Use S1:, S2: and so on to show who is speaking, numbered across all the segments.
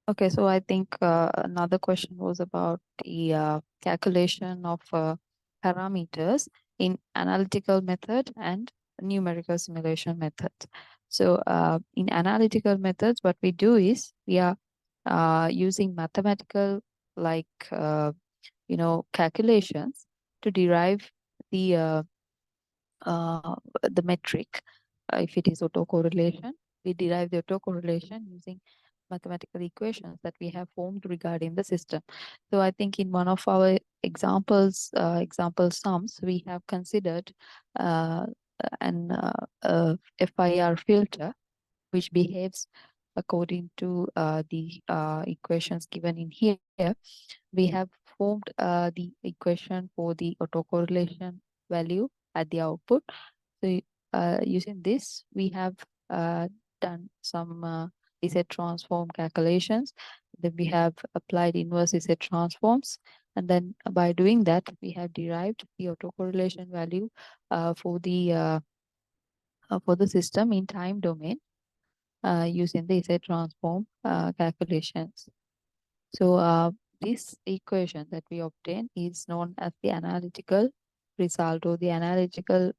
S1: Okay, so I think another question was about the calculation of parameters in analytical method and numerical simulation methods. So in analytical methods, what we do is we are using mathematical like calculations to derive the uh, the metric. If it is autocorrelation, we derive the autocorrelation using mathematical equations that we have formed regarding the system. So I think in one of our example sums, we have considered uh, a FIR filter which behaves according to the equations given in here. We have formed the equation for the autocorrelation value at the output. So using this, we have done some Z transform calculations. Then we have applied inverse Z transforms. And then by doing that, we have derived the autocorrelation value for the system in time domain using the Z transform calculations. So this equation that we obtain is known as the analytical result or the analytical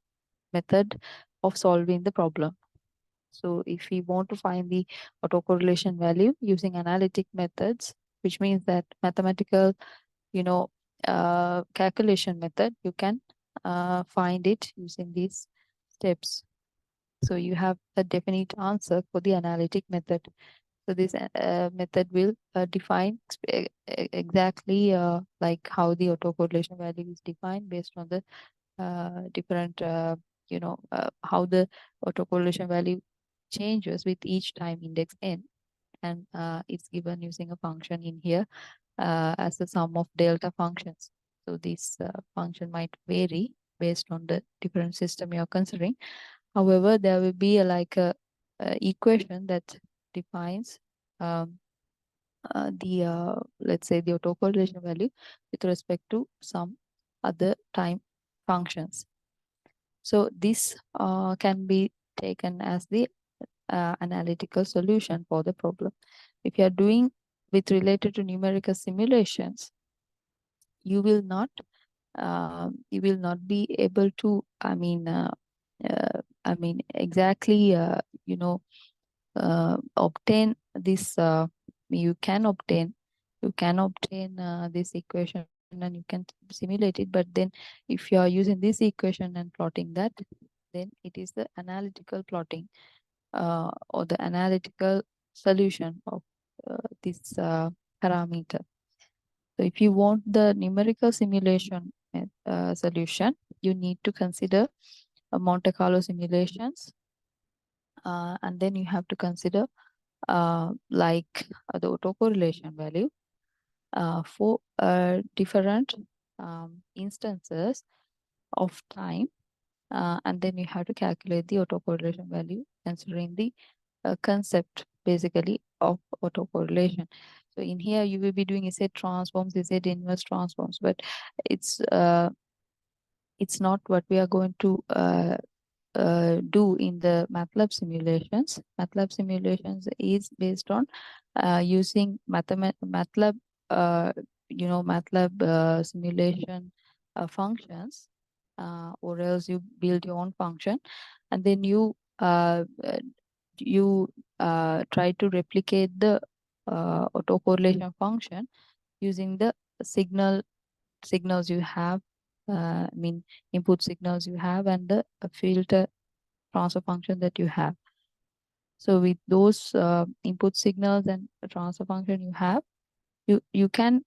S1: method of solving the problem. So if we want to find the autocorrelation value using analytic methods, which means that mathematical, calculation method, you can find it using these steps. So you have a definite answer for the analytic method. So this method will define exactly like how the autocorrelation value is defined based on the different, how the autocorrelation value changes with each time index n, and it's given using a function in here as the sum of delta functions. So this function might vary based on the different system you're considering. However, there will be a equation that defines um, the let's say the autocorrelation value with respect to some other time functions. So this can be taken as the analytical solution for the problem. If you are doing with related to numerical simulations, you will not be able to, exactly, obtain this. You can obtain this equation and you can simulate it. But then, if you are using this equation and plotting that, then it is the analytical plotting or the analytical solution of this parameter. So if you want the numerical simulation solution, you need to consider Monte Carlo simulations, and then you have to consider the autocorrelation value for different instances of time, and then you have to calculate the autocorrelation value considering the concept basically of autocorrelation. So in here you will be doing Z transforms, Z inverse transforms, but it's not what we are going to do in the Matlab simulations. Matlab simulations is based on using Matlab, simulation functions, or else you build your own function, and then you try to replicate the autocorrelation function using the signals you have, input signals you have, and the filter transfer function that you have. So with those input signals and transfer function you have, you can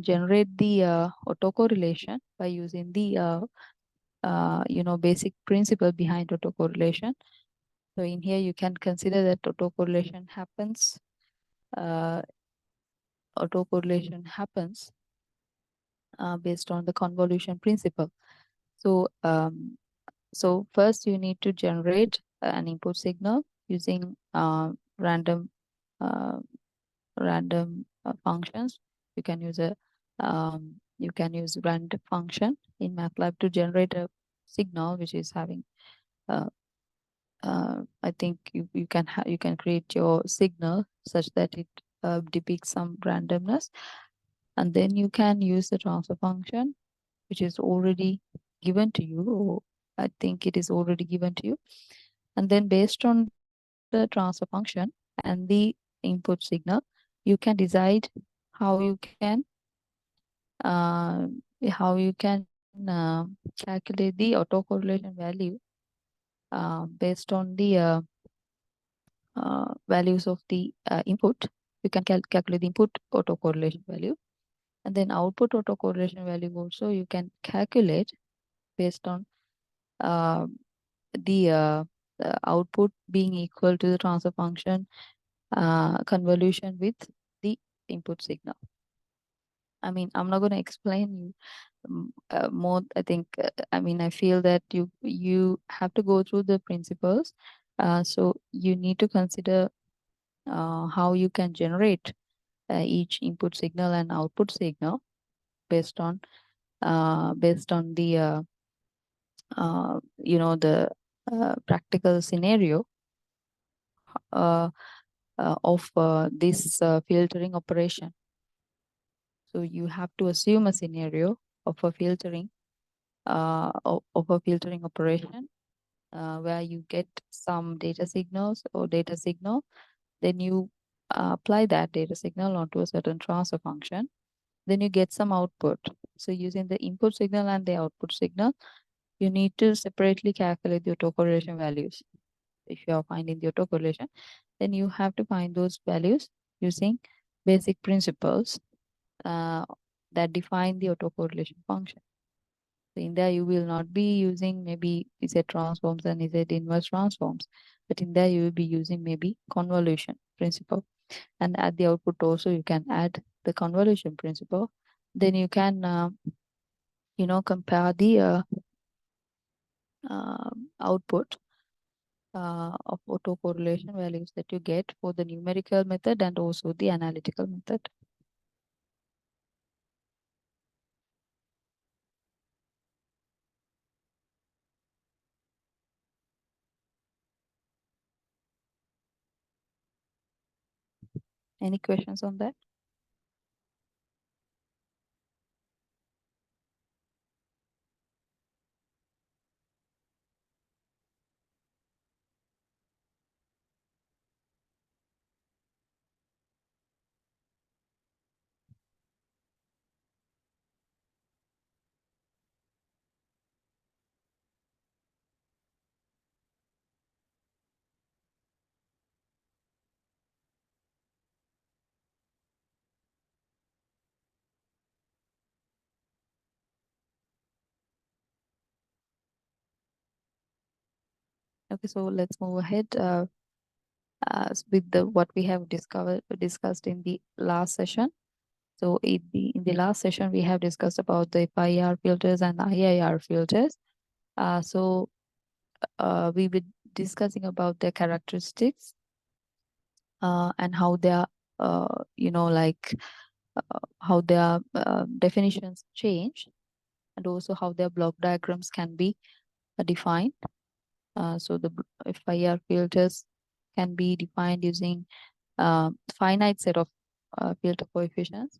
S1: generate the autocorrelation by using the basic principle behind autocorrelation. So in here you can consider that uh, autocorrelation happens based on the convolution principle. So so first you need to generate an input signal using uh, random functions. You can use random function in MATLAB to generate a signal which is having I think you can create your signal such that it depicts some randomness, and then you can use the transfer function, which is already given to you, or I think it is already given to you. And then based on the transfer function and the input signal, you can decide how you can uh, calculate the autocorrelation value based on the values of the input. You can calculate the input autocorrelation value, and then output autocorrelation value also you can calculate based on uh, the output being equal to the transfer function convolution with the input signal. I mean, I'm not going to explain you more. I think, I mean, I feel that you have to go through the principles. So you need to consider how you can generate each input signal and output signal based on the the practical scenario uh, of this filtering operation. So you have to assume a scenario of a filtering of a filtering operation where you get some data signals or data signal, then you apply that data signal onto a certain transfer function, then you get some output. So using the input signal and the output signal, you need to separately calculate the autocorrelation values. If you are finding the autocorrelation, then you have to find those values using basic principles uh, that define the autocorrelation function. So in there, you will not be using maybe Z transforms and Z inverse transforms, but in there you will be using maybe convolution principle. And at the output also, you can add the convolution principle. Then you can, compare the output of autocorrelation values that you get for the numerical method and also the analytical method. Any questions on that? Okay, so let's move ahead with the what we have discussed in the last session. So in the last session, we have discussed about the FIR filters and IIR filters. So we were discussing about their characteristics and how they are, like how their definitions change, and also how their block diagrams can be defined. So the FIR filters can be defined using finite set of filter coefficients.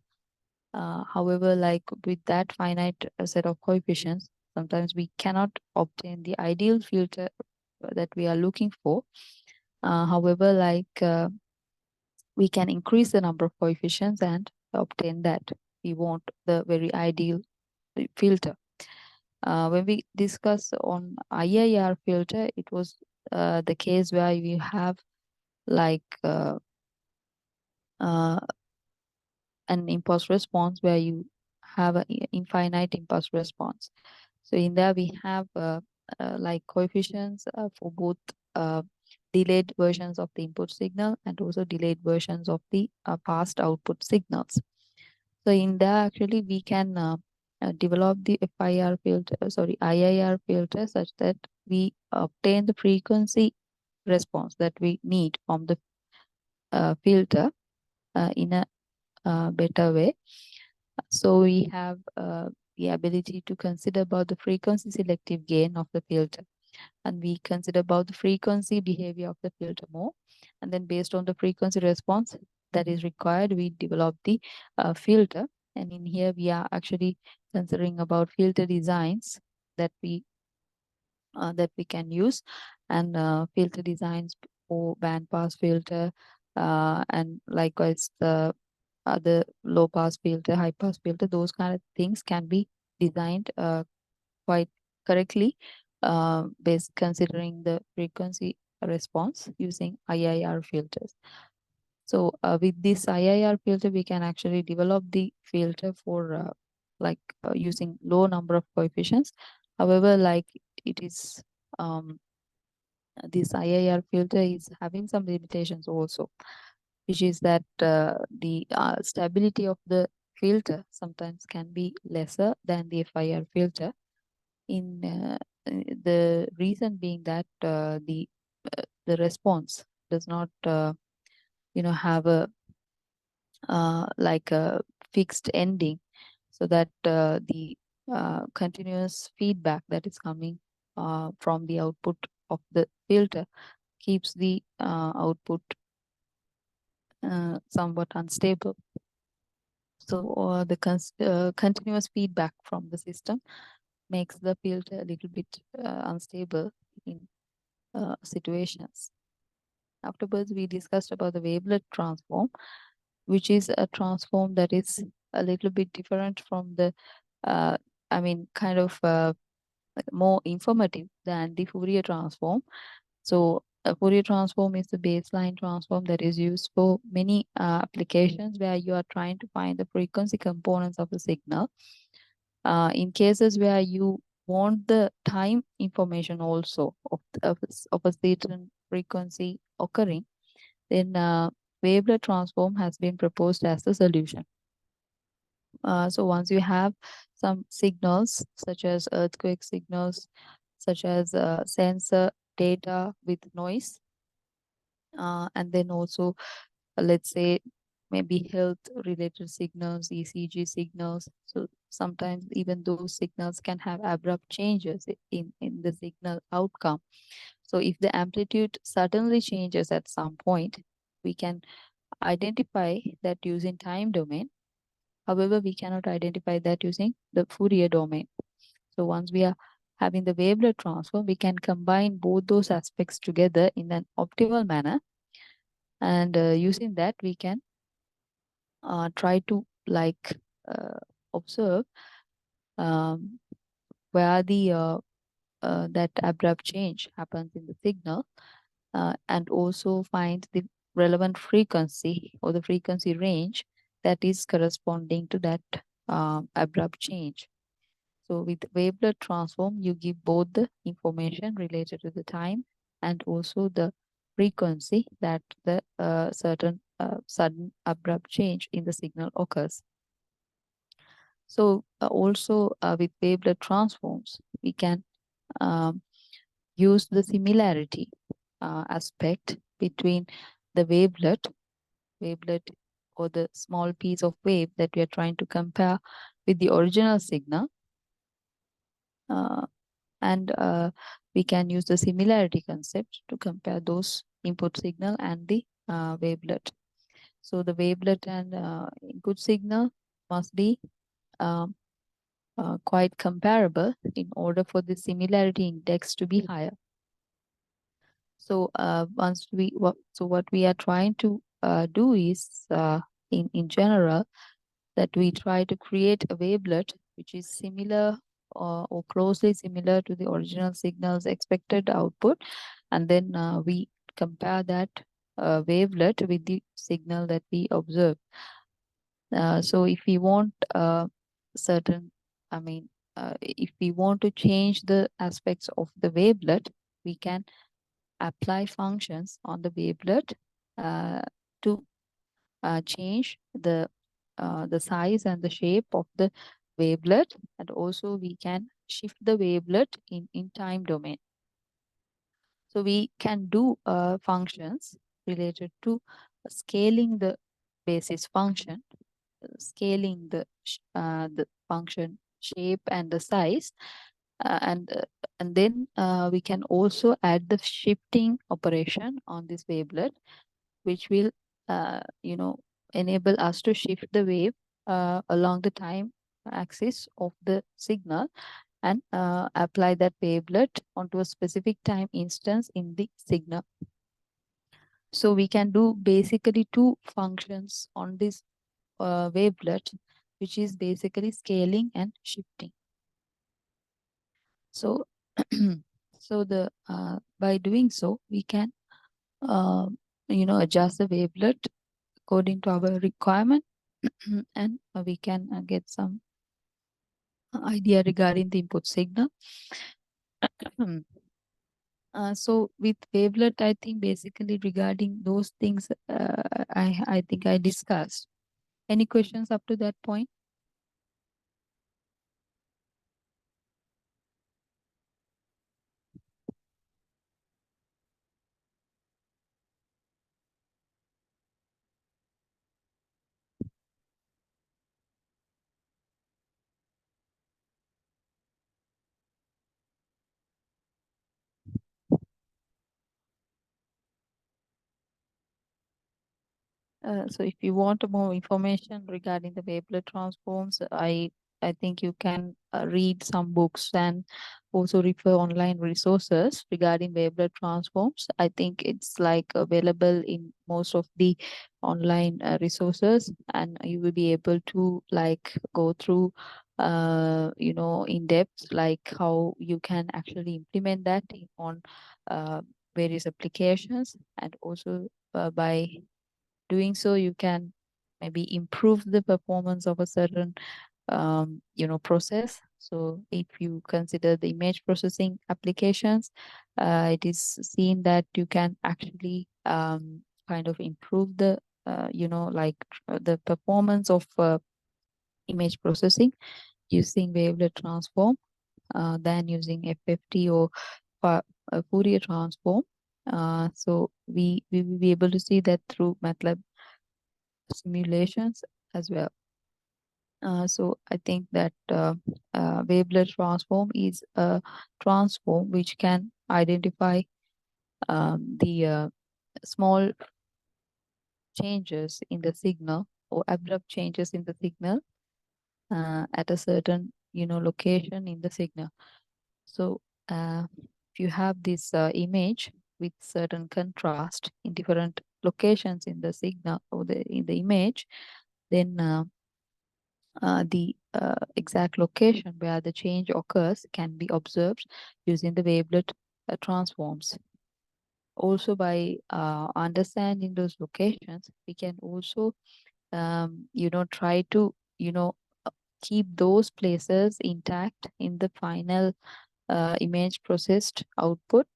S1: However, like with that finite set of coefficients, sometimes we cannot obtain the ideal filter that we are looking for. However, we can increase the number of coefficients and obtain that. We want the very ideal filter. When we discuss on IIR filter, it was the case where we have like uh, an impulse response where you have an infinite impulse response. So in there we have like coefficients for both uh, delayed versions of the input signal and also delayed versions of the past output signals. So in there actually we can develop the FIR filter, sorry, IIR filter such that we obtain the frequency response that we need from the filter in a better way. So we have the ability to consider about the frequency selective gain of the filter. and we consider about the frequency behavior of the filter more. And then based on the frequency response that is required, we develop the filter. And in here, we are actually considering about filter designs that we can use, and filter designs for band pass filter, and likewise the other low pass filter, high pass filter. Those kind of things can be designed quite correctly, based considering the frequency response using IIR filters. So with this IIR filter, we can actually develop the filter for using low number of coefficients. However, like it is this IIR filter is having some limitations also, which is that the stability of the filter sometimes can be lesser than the FIR filter. In the reason being that the response does not have a like a fixed ending, so that the continuous feedback that is coming from the output of the filter keeps the output somewhat unstable. So the continuous feedback from the system makes the filter a little bit unstable in situations. Afterwards, we discussed about the wavelet transform, which is a transform that is a little bit different from the, kind of more informative than the Fourier transform. So a Fourier transform is the baseline transform that is used for many applications where you are trying to find the frequency components of the signal. In cases where you want the time information also of a certain frequency occurring, then wavelet transform has been proposed as the solution. So once you have some signals, such as earthquake signals, such as sensor data with noise, and then also let's say maybe health related signals, ECG signals. So sometimes even those signals can have abrupt changes in the signal outcome. So if the amplitude suddenly changes at some point, we can identify that using time domain. However, we cannot identify that using the Fourier domain. So once we are having the wavelet transform, we can combine both those aspects together in an optimal manner. And using that, we can try to observe um, where the that abrupt change happens in the signal, and also find the relevant frequency or the frequency range that is corresponding to that abrupt change. So with wavelet transform, you give both the information related to the time and also the frequency that the certain sudden abrupt change in the signal occurs. So also with wavelet transforms, we can um, use the similarity aspect between the wavelet or the small piece of wave that we are trying to compare with the original signal. And we can use the similarity concept to compare those input signal and the wavelet. So the wavelet and input signal must be um, quite comparable in order for the similarity index to be higher. So what we are trying to do is in general that we try to create a wavelet which is similar or closely similar to the original signal's expected output, and then we compare that wavelet with the signal that we observe. So if we want certain, if we want to change the aspects of the wavelet, we can apply functions on the wavelet to change the size and the shape of the wavelet, and also we can shift the wavelet in time domain. So we can do functions related to scaling the basis function, scaling the function shape and the size, and then we can also add the shifting operation on this wavelet, which will enable us to shift the wave along the time axis of the signal, and apply that wavelet onto a specific time instance in the signal. So we can do basically two functions on this wavelet, which is basically scaling and shifting. So so the by doing so, we can adjust the wavelet according to our requirement, and we can get some idea regarding the input signal. So with wavelet, I think basically regarding those things, I think I discussed. Any questions up to that point? So if you want more information regarding the wavelet transforms, I think you can read some books and also refer online resources regarding wavelet transforms. I think it's like available in most of the online resources, and you will be able to like go through in depth, like how you can actually implement that on various applications, and also by doing so you can maybe improve the performance of a certain process. So if you consider the image processing applications, it is seen that you can actually kind of improve the the performance of image processing using wavelet transform than using FFT or Fourier transform. So we will be able to see that through Matlab simulations as well. So I think that wavelet transform is a transform which can identify the small changes in the signal or abrupt changes in the signal at a certain location in the signal. So if you have this image with certain contrast in different locations in the signal or in the image, then the exact location where the change occurs can be observed using the wavelet transforms. Also, by understanding those locations, we can also, try to, keep those places intact in the final image processed output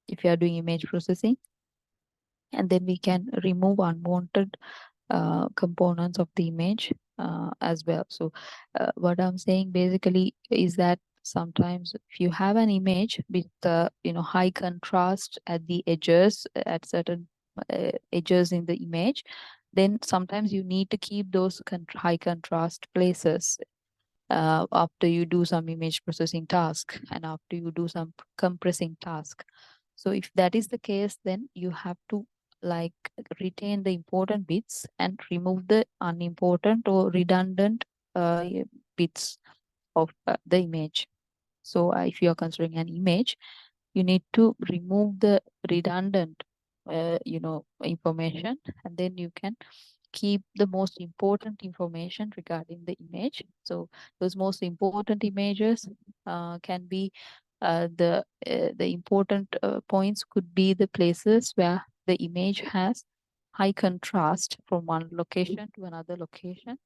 S1: if you are doing image processing. And then we can remove unwanted components of the image as well. So what I'm saying basically is that sometimes if you have an image with high contrast at the edges, at certain edges in the image, then sometimes you need to keep those high contrast places after you do some image processing task and after you do some compressing task. So if that is the case, then you have to like retain the important bits and remove the unimportant or redundant bits of the image. So if you are considering an image, you need to remove the redundant information, and then you can keep the most important information regarding the image. So those most important images can be the important points could be the places where the image has high contrast from one location to another location.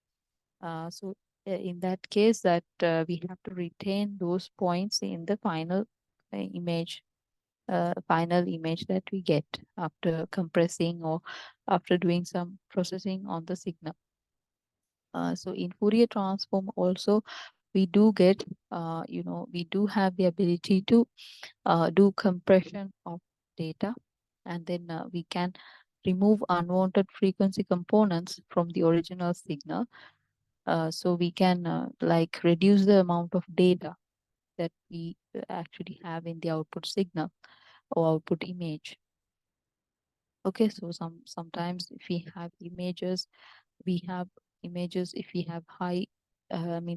S1: So in that case, that we have to retain those points in the image final image that we get after compressing or after doing some processing on the signal. So in Fourier transform also, we do get, we do have the ability to do compression of data, and then we can remove unwanted frequency components from the original signal. So we can like reduce the amount of data that we actually have in the output signal or output image. Okay, so sometimes if we have images, if we have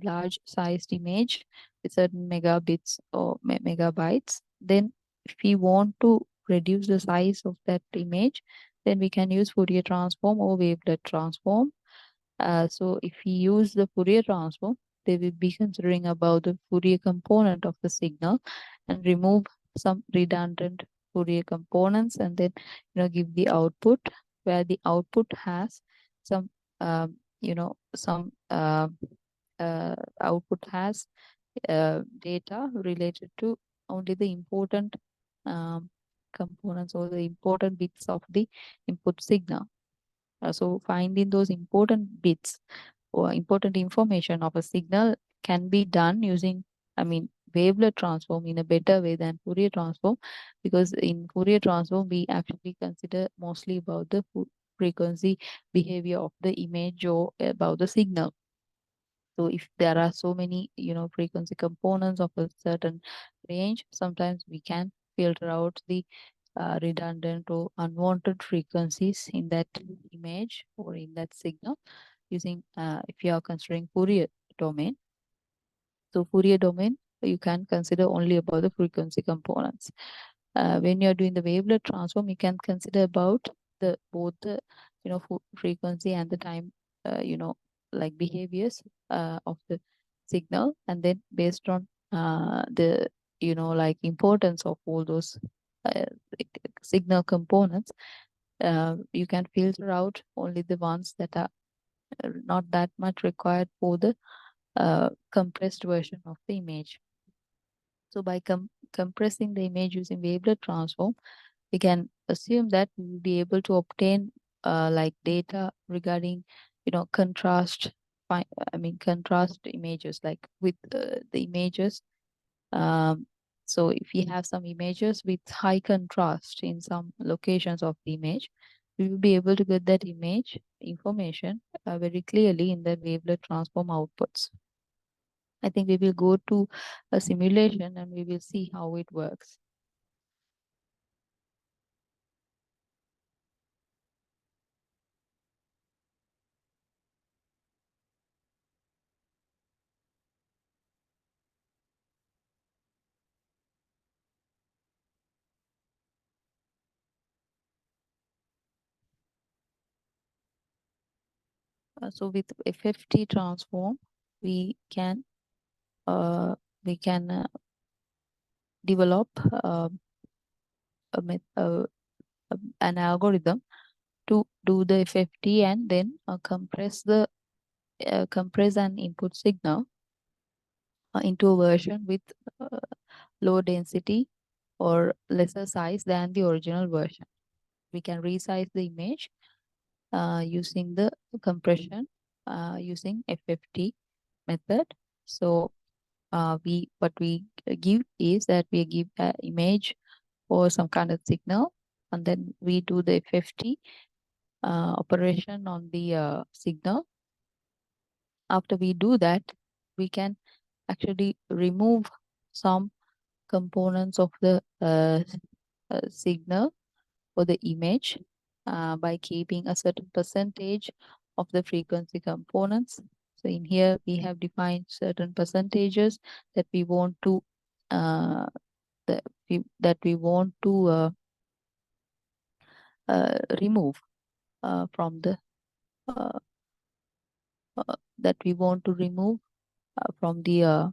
S1: large sized image with certain megabits or megabytes, then if we want to reduce the size of that image, then we can use Fourier transform or wavelet transform. So if we use the Fourier transform, they will be considering about the Fourier component of the signal and remove some redundant Fourier components, and then give the output, where the output has some some output has data related to only the important um, components or the important bits of the input signal. So finding those important bits or important information of a signal can be done using, wavelet transform in a better way than Fourier transform, because in Fourier transform we actually consider mostly about the frequency behavior of the image or about the signal. So if there are so many, frequency components of a certain range, sometimes we can filter out the redundant or unwanted frequencies in that image or in that signal using, if you are considering Fourier domain. So Fourier domain, you can consider only about the frequency components. When you are doing the wavelet transform, you can consider about the both the frequency and the time, like behaviors of the signal, and then based on the like importance of all those uh, signal components, you can filter out only the ones that are not that much required for the compressed version of the image. So by compressing the image using wavelet transform, we can assume that we will be able to obtain like data regarding contrast contrast images, like with the images. So if we have some images with high contrast in some locations of the image, we will be able to get that image information very clearly in the wavelet transform outputs. I think we will go to a simulation and we will see how it works. So with FFT transform, we can uh, develop a an algorithm to do the FFT and then compress an input signal into a version with uh, low density or lesser size than the original version. We can resize the image using the compression using FFT method. So what we give is that we give an image or some kind of signal, and then we do the FFT operation on the signal. After we do that, we can actually remove some components of the signal or the image by keeping a certain percentage of the frequency components. So in here we have defined certain percentages that we want to uh, that we want to remove from the uh, that we want to remove from the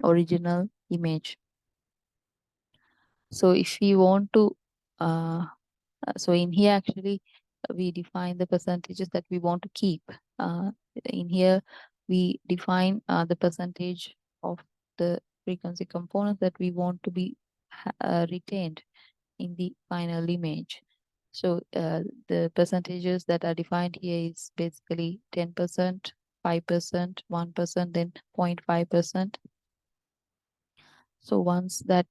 S1: original image. So if we want to uh, so in here actually we define the percentages that we want to keep. Uh, in here we define the percentage of the frequency components that we want to be retained in the final image. So the percentages that are defined here is basically 10%, 5%, 1%, then 0.5%. So once that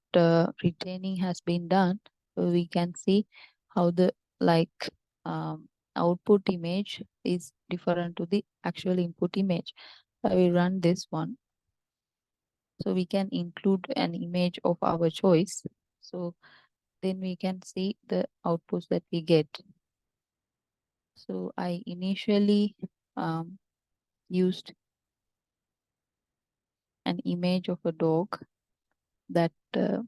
S1: retaining has been done, we can see how the like output image is different to the actual input image. I will run this one. So we can include an image of our choice. So then we can see the outputs that we get. So I initially used an image of a dog that so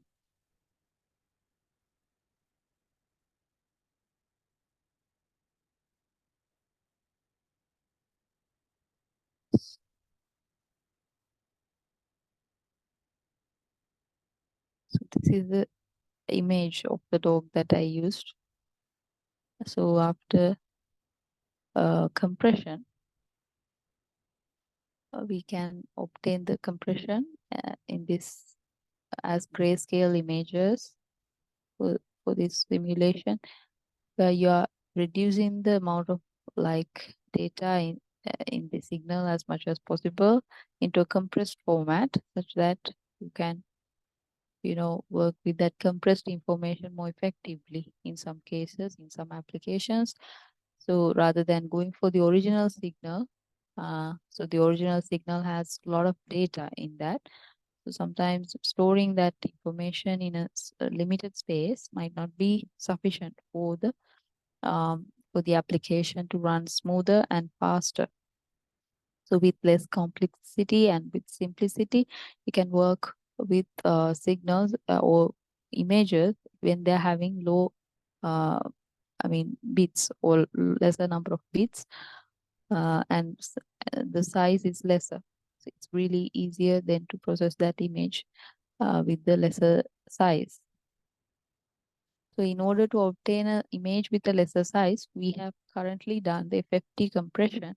S1: this is the image of the dog that I used. So after compression, we can obtain the compression in this as grayscale images for this simulation, where you are reducing the amount of like data in the signal as much as possible into a compressed format, such that you can work with that compressed information more effectively in some cases, in some applications. So rather than going for the original signal, so the original signal has a lot of data in that. So sometimes storing that information in a limited space might not be sufficient for the application to run smoother and faster. So with less complexity and with simplicity, you can work with signals or images when they're having low, uh, bits or lesser number of bits, and the size is lesser. So it's really easier then to process that image with the lesser size. So in order to obtain an image with a lesser size, we have currently done the FFT compression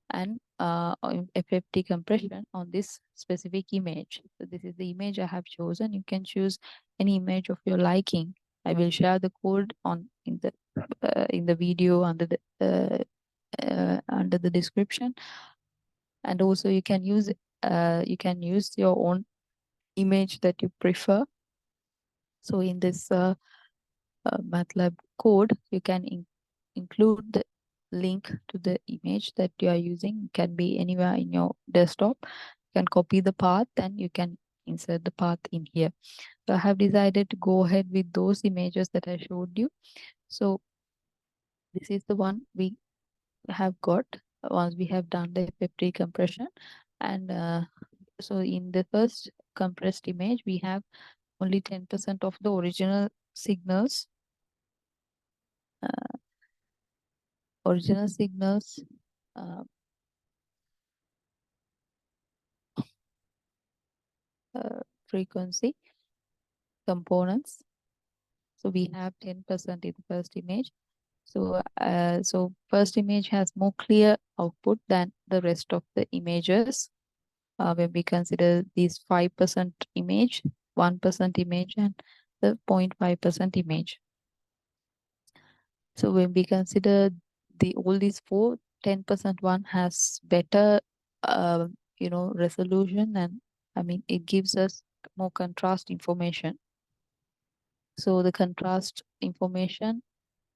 S1: and FFT compression on this specific image. So this is the image I have chosen. You can choose any image of your liking. I will share the code in the video under the description, and also you can use your own image that you prefer. So in this Matlab code, you can include the link to the image that you are using. It can be anywhere in your desktop. You can copy the path and you can insert the path in here. So I have decided to go ahead with those images that I showed you. So this is the one we have got once we have done the FFT compression. And so in the first compressed image, we have only 10% of the original signals. Uh, original signals uh, frequency components. So we have 10% in the first image. So first image has more clear output than the rest of the images. When we consider these 5% image, 1% image, and the 0.5% image. So when we consider all these four, 10% one has better, resolution, and it gives us more contrast information. So the contrast information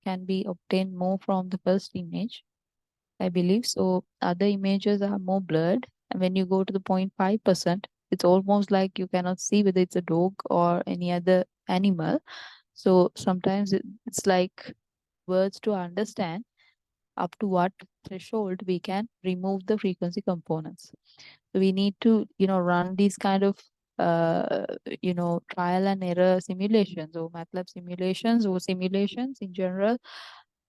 S1: can be obtained more from the first image, I believe. So other images are more blurred. And when you go to the 0.5%, it's almost like you cannot see whether it's a dog or any other animal. So sometimes it's like words to understand up to what threshold we can remove the frequency components. So we need to, run these kind of, trial and error simulations or MATLAB simulations or simulations in general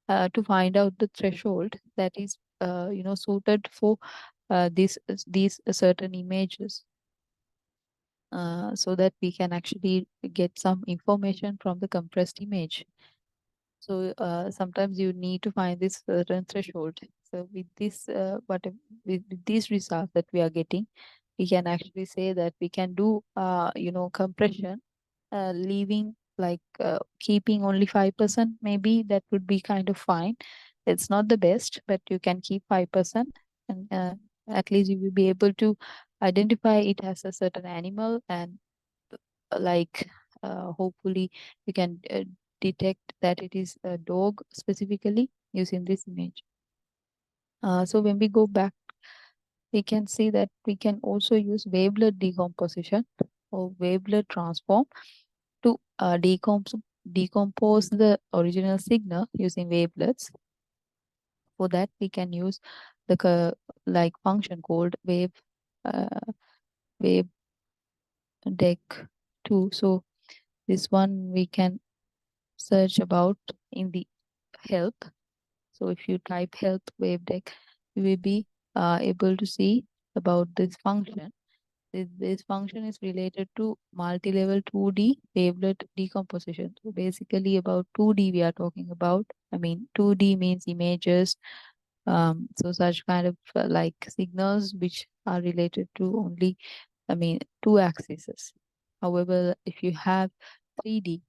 S1: to find out the threshold that is, suited for these certain images. So that we can actually get some information from the compressed image. So sometimes you need to find this certain threshold. So with this, with these results that we are getting, we can actually say that we can do, compression, leaving keeping only 5%. Maybe that would be kind of fine. It's not the best, but you can keep 5%, and at least you will be able to identify it as a certain animal, and like hopefully you can detect that it is a dog specifically using this image. So when we go back we can see that we can also use wavelet decomposition or wavelet transform to decompose the original signal using wavelets. For that, we can use the like function called wave deck 2. So this one we can search about in the help. So if you type help wave deck, you will be able to see about this function. This function is related to multi-level 2D wavelet decomposition. So basically about 2D we are talking about. I mean 2D means images. So such kind of like signals which are related to only, I mean, two axes. However, if you have 3D,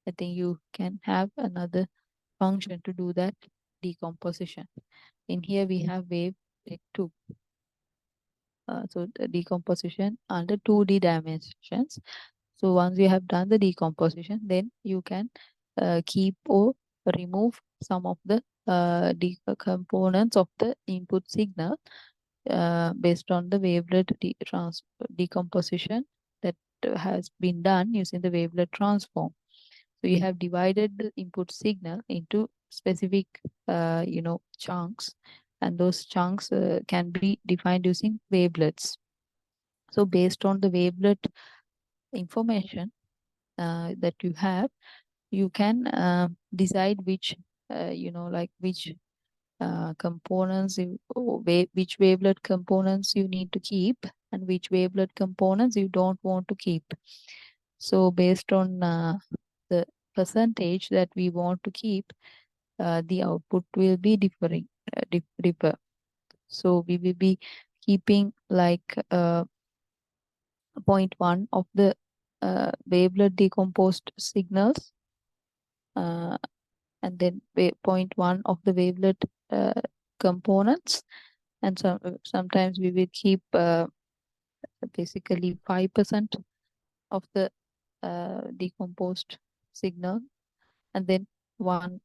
S1: I think you can have another function to do that decomposition. In here we have wave take 2. So the decomposition under 2D dimensions. So once you have done the decomposition, then you can keep or remove some of the components of the input signal based on the wavelet decomposition that has been done using the wavelet transform. So you have divided the input signal into specific, chunks, and those chunks can be defined using wavelets. So based on the wavelet information that you have, you can decide which, which components, which wavelet components you need to keep and which wavelet components you don't want to keep. So based on the percentage that we want to keep, the output will be differ. So we will be keeping like 0.1 of the wavelet decomposed signals, uh, and then 0.1 of the wavelet components, and sometimes we will keep basically 5% of the decomposed signal, and then 1%,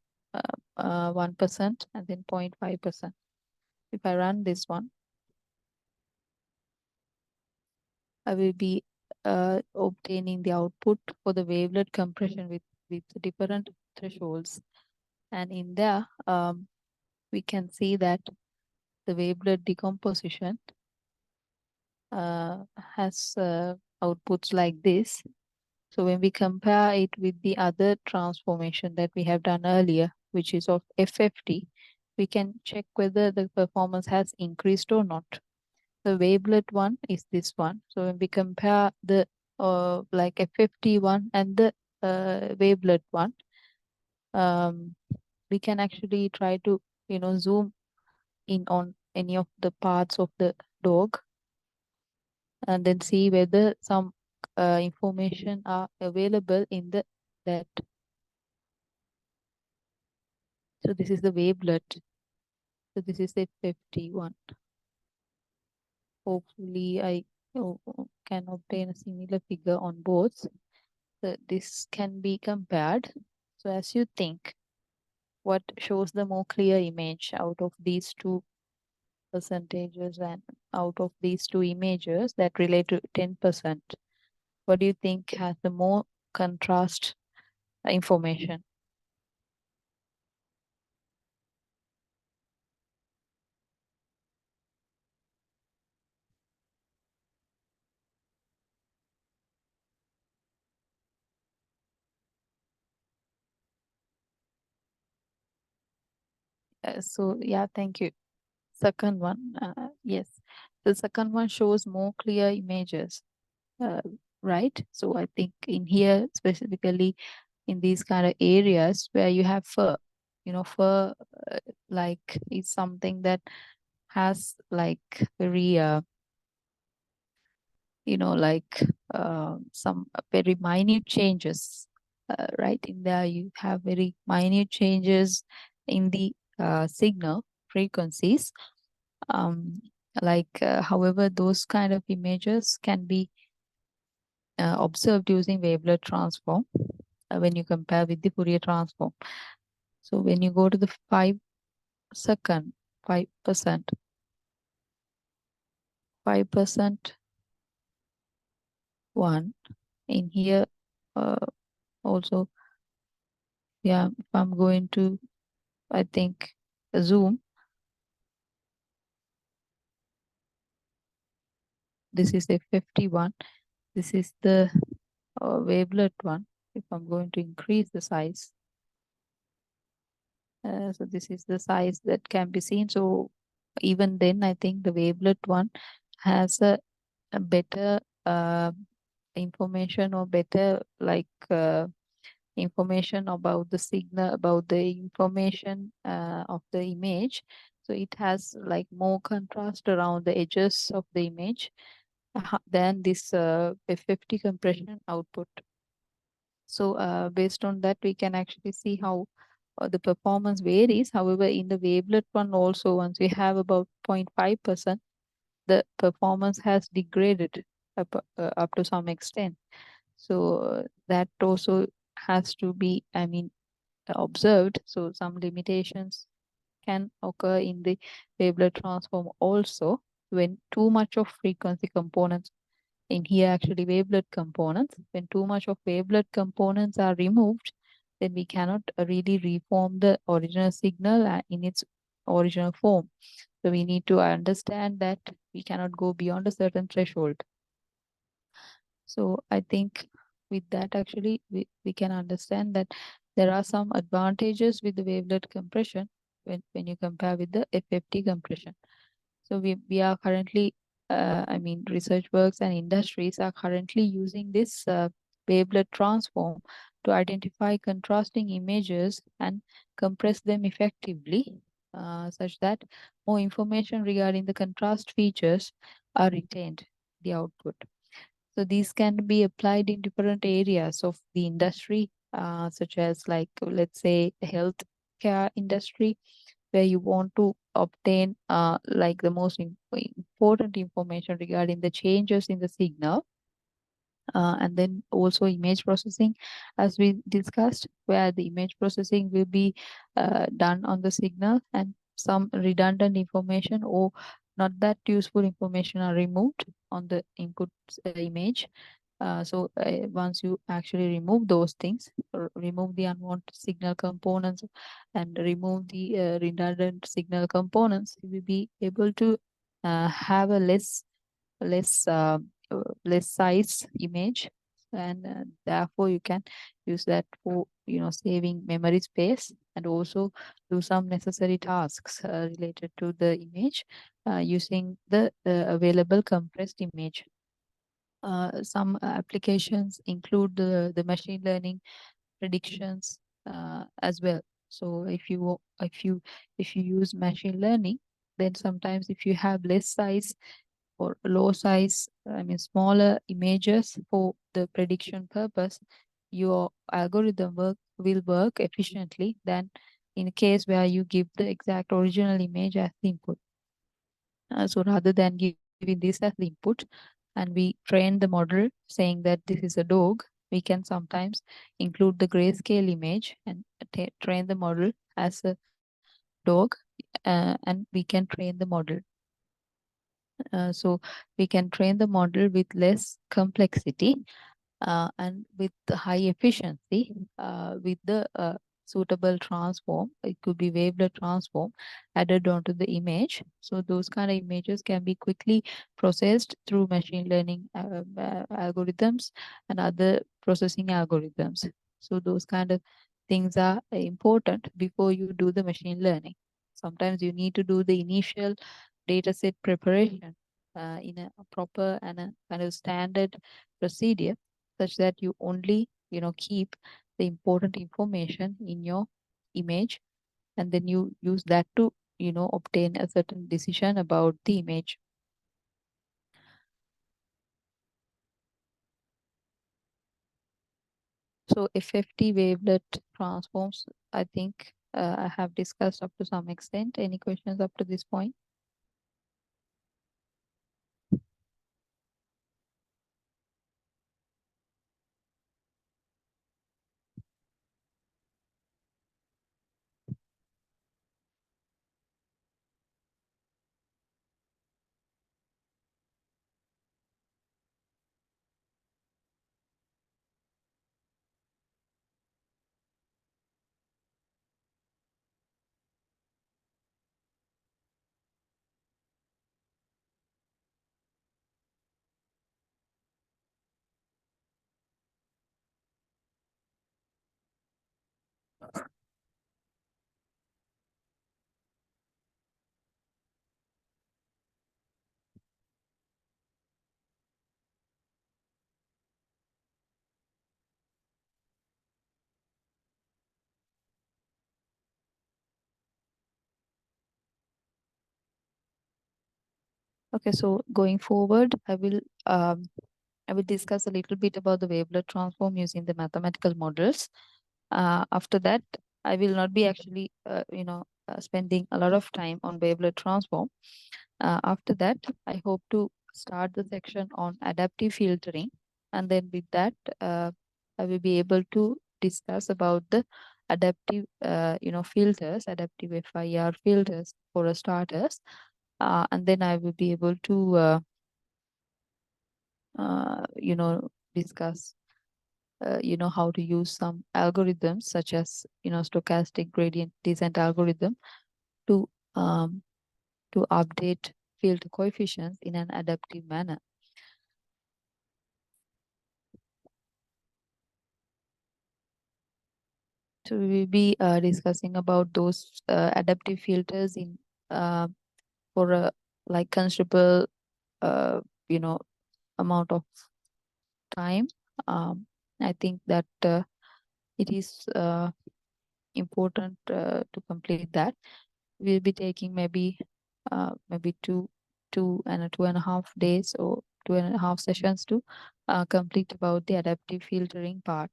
S1: and then 0.5%. If I run this one, I will be obtaining the output for the wavelet compression with different thresholds. And in there, we can see that the wavelet decomposition has outputs like this. So when we compare it with the other transformation that we have done earlier, which is of FFT, we can check whether the performance has increased or not. The wavelet one is this one. So when we compare the like FFT one and the wavelet one, we can actually try to zoom in on any of the parts of the dog and then see whether some information are available in the that. So this is the wavelet. So this is the 51. Hopefully I can obtain a similar figure on both. So this can be compared. So as you think, what shows the more clear image out of these two percentages and out of these two images that relate to 10%? What do you think has the more contrast information? So yeah, thank you. Second one, yes, the second one shows more clear images, uh, right? So I think in here specifically in these kind of areas where you have fur, fur like is something that has like very like some very minute changes, right? In there you have very minute changes in the signal frequencies. um, however, those kind of images can be observed using wavelet transform when you compare with the Fourier transform. So when you go to the 5%, 5% one in here. Also, yeah, if I'm going to, I think, zoom, this is a 51. This is the wavelet one. If I'm going to increase the size, so this is the size that can be seen. So even then, I think the wavelet one has a better information, or better like information about the signal, about the information of the image. So it has like more contrast around the edges of the image than this F50 compression output. So based on that, we can actually see how the performance varies. However, in the wavelet one also, once we have about 0.5%, the performance has degraded up to some extent. So that also has to be, I mean, observed. So some limitations can occur in the wavelet transform also, when too much of frequency components, in here actually wavelet components, when too much of wavelet components are removed, then we cannot really reform the original signal in its original form. So we need to understand that we cannot go beyond a certain threshold. So I think with that, actually, we can understand that there are some advantages with the wavelet compression when you compare with the FFT compression. So we are currently, I mean, research works and industries are currently using this wavelet transform to identify contrasting images and compress them effectively, such that more information regarding the contrast features are retained in the output. So these can be applied in different areas of the industry, such as like, let's say, healthcare industry, where you want to obtain like the most important information regarding the changes in the signal. And then also image processing, as we discussed, where the image processing will be done on the signal, and some redundant information or not that useful information are removed on the input image. So once you actually remove those things, remove the unwanted signal components and remove the redundant signal components, you will be able to have a less less size image, and therefore you can use that for saving memory space, and also do some necessary tasks related to the image using the available compressed image. Some applications include the machine learning predictions as well. So if you use machine learning, then sometimes if you have less size or low size, I mean smaller images for the prediction purpose, your algorithm will work efficiently than in a case where you give the exact original image as the input. So rather than giving this as the input, and we train the model saying that this is a dog, we can sometimes include the grayscale image and train the model as a dog, and we can train the model. So we can train the model with less complexity and with the high efficiency with the suitable transform. It could be wavelet transform added onto the image. So those kind of images can be quickly processed through machine learning algorithms and other processing algorithms. So those kind of things are important before you do the machine learning. Sometimes you need to do the initial data set preparation in a proper and a kind of standard procedure, such that you only keep the important information in your image, and then you use that to obtain a certain decision about the image. So FFT wavelet transforms, I think I have discussed up to some extent. Any questions up to this point? Okay, so going forward, I will discuss a little bit about the wavelet transform using the mathematical models. After that, I will not be actually, spending a lot of time on wavelet transform. After that, I hope to start the section on adaptive filtering, and then with that, I will be able to discuss about the adaptive, filters, adaptive FIR filters for starters, and then I will be able to, discuss how to use some algorithms such as stochastic gradient descent algorithm to um, to update filter coefficients in an adaptive manner. So we will be discussing about those adaptive filters in uh, for a like considerable uh, you know amount of time. Um, I think that it is important to complete that. We'll be taking maybe two and a half days or 2.5 sessions to complete about the adaptive filtering part.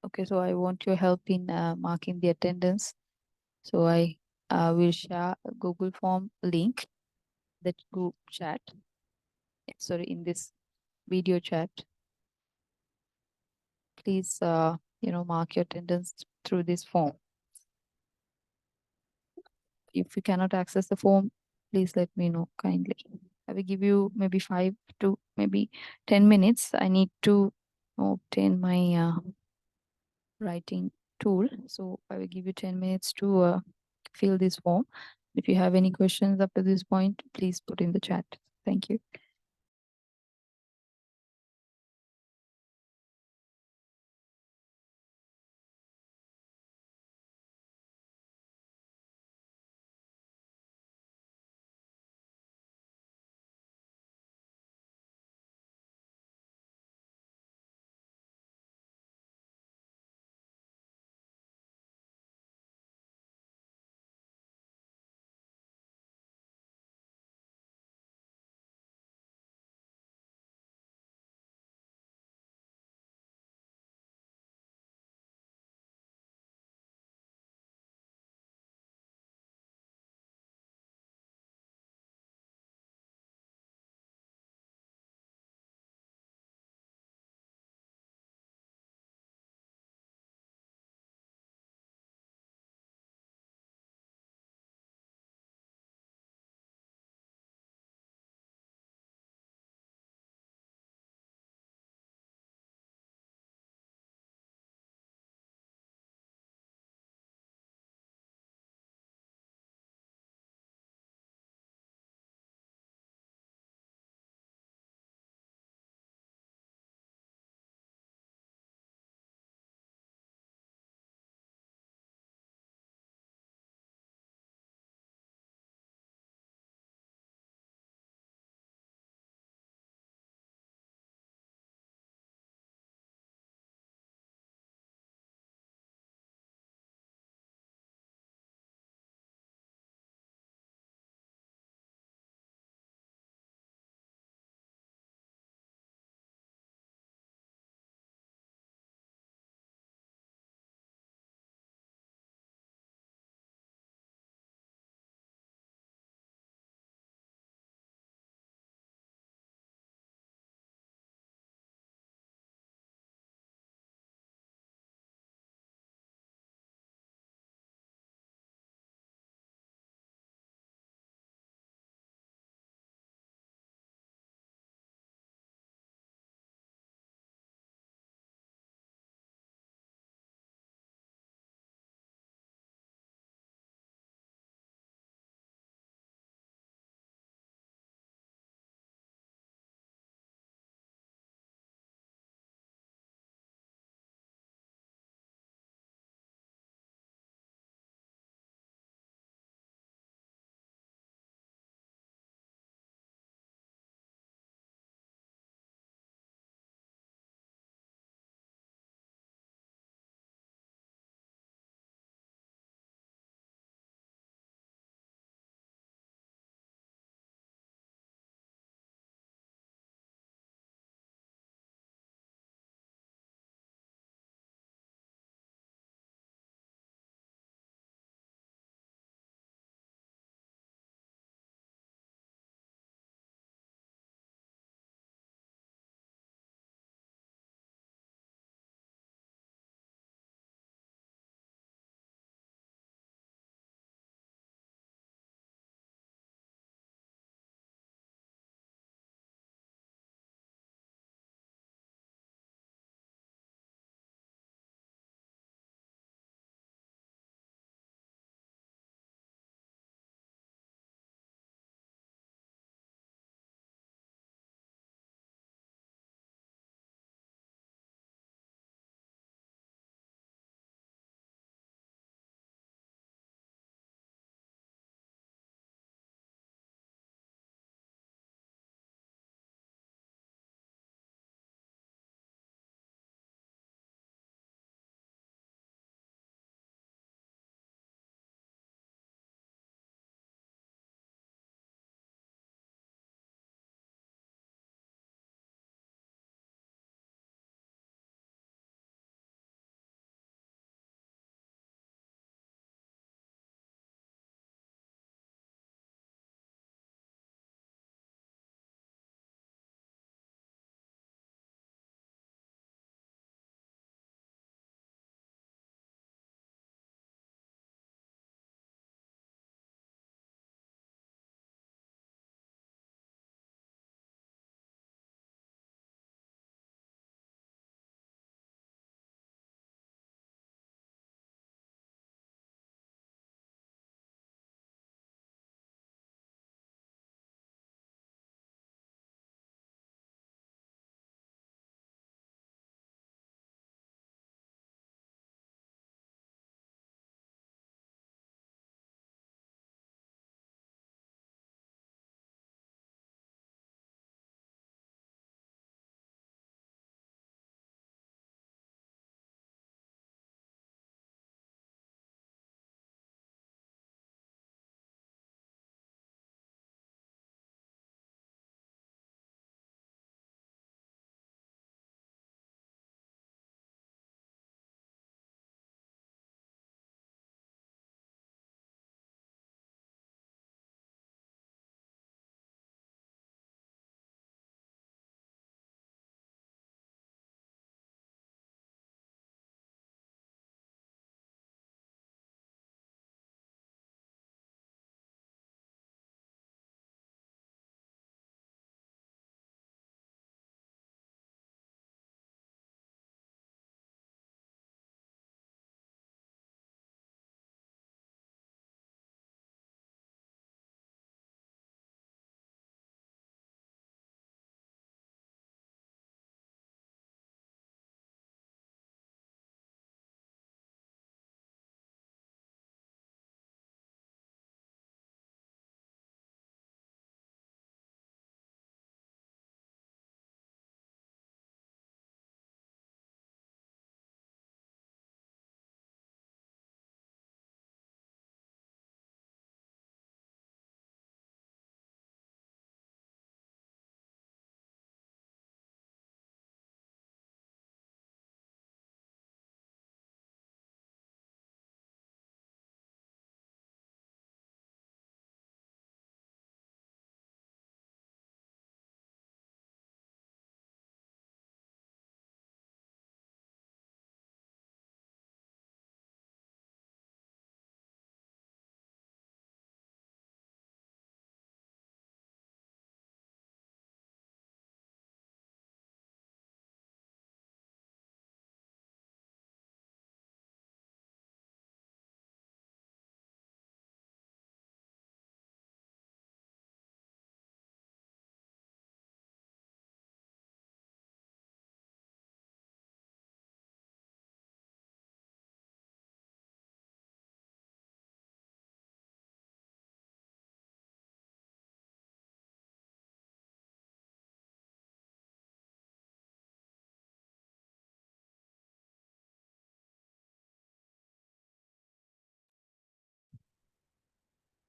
S1: Okay, so I want your help in marking the attendance. So I will share a Google Form link, that group chat. Sorry, in this video chat. Please, mark your attendance through this form. If you cannot access the form, please let me know kindly. I will give you maybe 5 to maybe 10 minutes. I need to obtain my writing tool. So I will give you 10 minutes to fill this form. If you have any questions up to this point, please put in the chat. Thank you.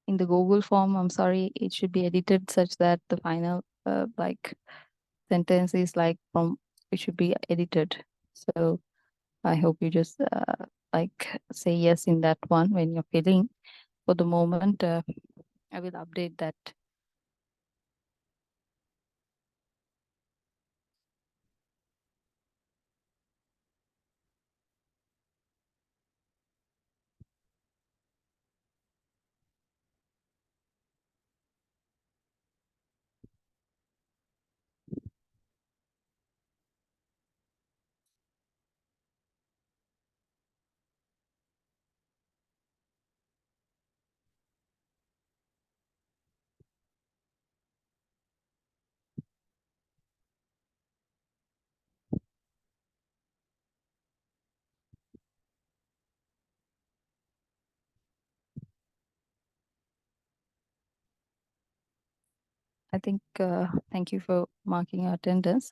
S1: in the Google form. I'm sorry, it should be edited such that the final like sentence is like from it should be edited. So I hope you just like say yes in that one when you're filling. For the moment, I will update that. I think thank you for marking your attendance.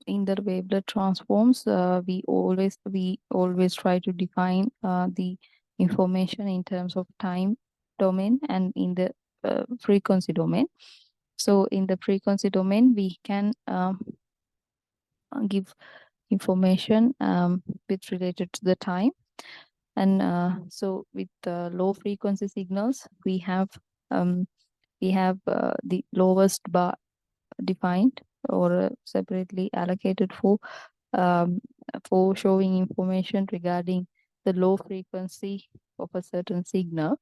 S1: In the wavelet transforms, we always try to define the information in terms of time domain and in the frequency domain. So in the frequency domain, we can give information with related to the time. And so with low frequency signals, we have the lowest bar defined or separately allocated um, for showing information regarding the low frequency of a certain signal.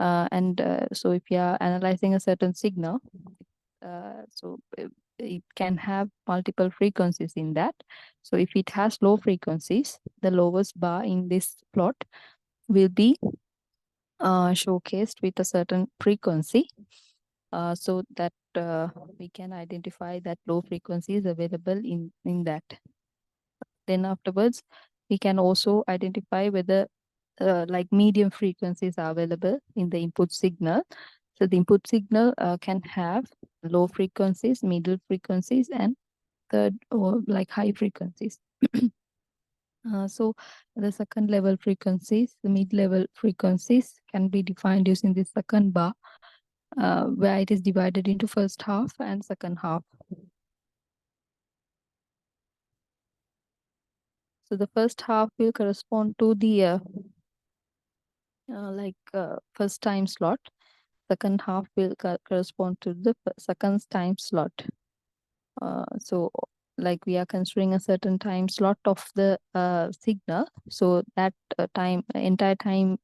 S1: And so if you are analyzing a certain signal, so it can have multiple frequencies in that. So if it has low frequencies, the lowest bar in this plot will be showcased with a certain frequency, so that we can identify that low frequency is available in that. Then afterwards, we can also identify whether like medium frequencies are available in the input signal. So the input signal can have low frequencies, middle frequencies, and third or like high frequencies. So the second level frequencies, the mid-level frequencies can be defined using the second bar, where it is divided into first half and second half. So the first half will correspond to the first time slot. Second half will correspond to the second time slot. So like we are considering a certain time slot of the signal. So that entire time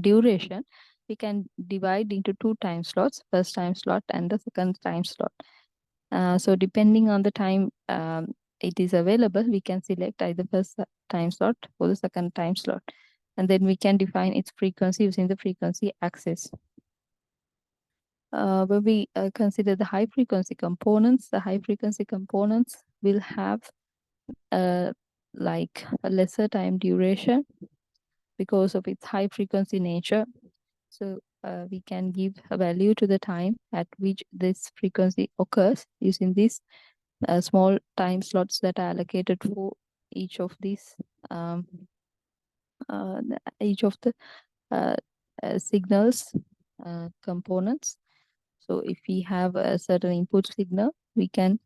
S1: duration, we can divide into two time slots, first time slot and the second time slot. So depending on the time it is available, we can select either first time slot or the second time slot. And then we can define its frequency using the frequency axis. When we consider the high frequency components, the high frequency components will have like a lesser time duration because of its high frequency nature. So we can give a value to the time at which this frequency occurs using these small time slots that are allocated for each of these um, each of the signals components. So if we have a certain input signal, we can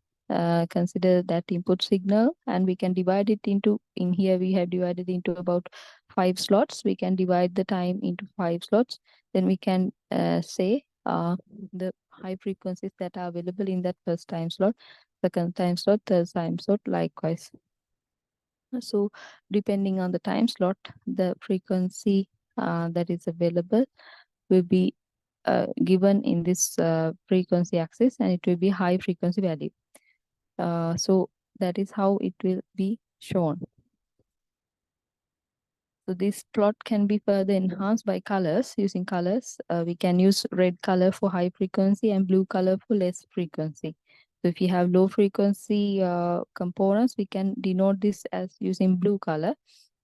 S1: consider that input signal and we can divide it into, in here we have divided into about 5 slots. We can divide the time into 5 slots. Then we can say the high frequencies that are available in that first time slot, second time slot, third time slot, likewise. So depending on the time slot, the frequency that is available will be given in this frequency axis, and it will be high frequency value. So that is how it will be shown. So this plot can be further enhanced by colors. Using colors, we can use red color for high frequency and blue color for less frequency. So if you have low frequency components, we can denote this as using blue color.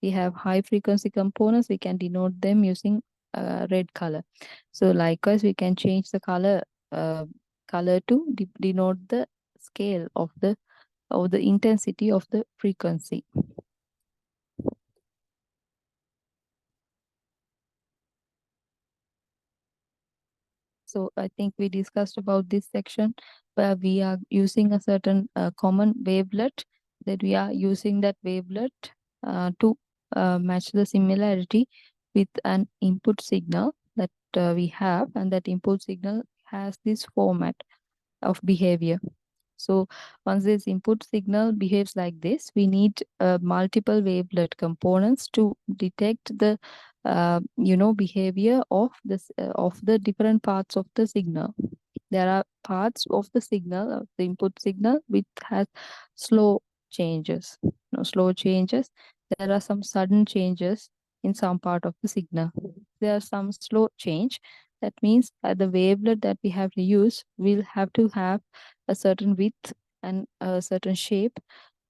S1: We have high frequency components, we can denote them using red color. So likewise, we can change the color to denote the scale of the intensity of the frequency. So I think we discussed about this section where we are using a certain common wavelet, that we are using that wavelet to match the similarity with an input signal that we have, and that input signal has this format of behavior. So once this input signal behaves like this, we need multiple wavelet components to detect the behavior of the different parts of the signal. There are parts of the signal, of the input signal, which has slow changes. Slow changes. There are some sudden changes in some part of the signal. There are some slow change. That means the wavelet that we have to use will have to have a certain width and a certain shape,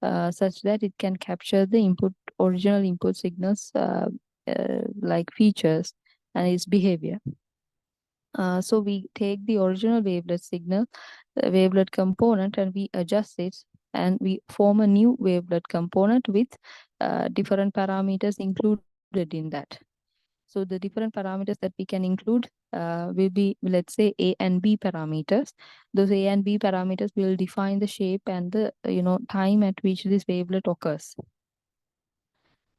S1: such that it can capture the original input signals like features and its behavior. So we take the original wavelet signal, the wavelet component, and we adjust it, and we form a new wavelet component with different parameters included in that. So the different parameters that we can include will be, let's say, A and B parameters. Those A and B parameters will define the shape and the time at which this wavelet occurs.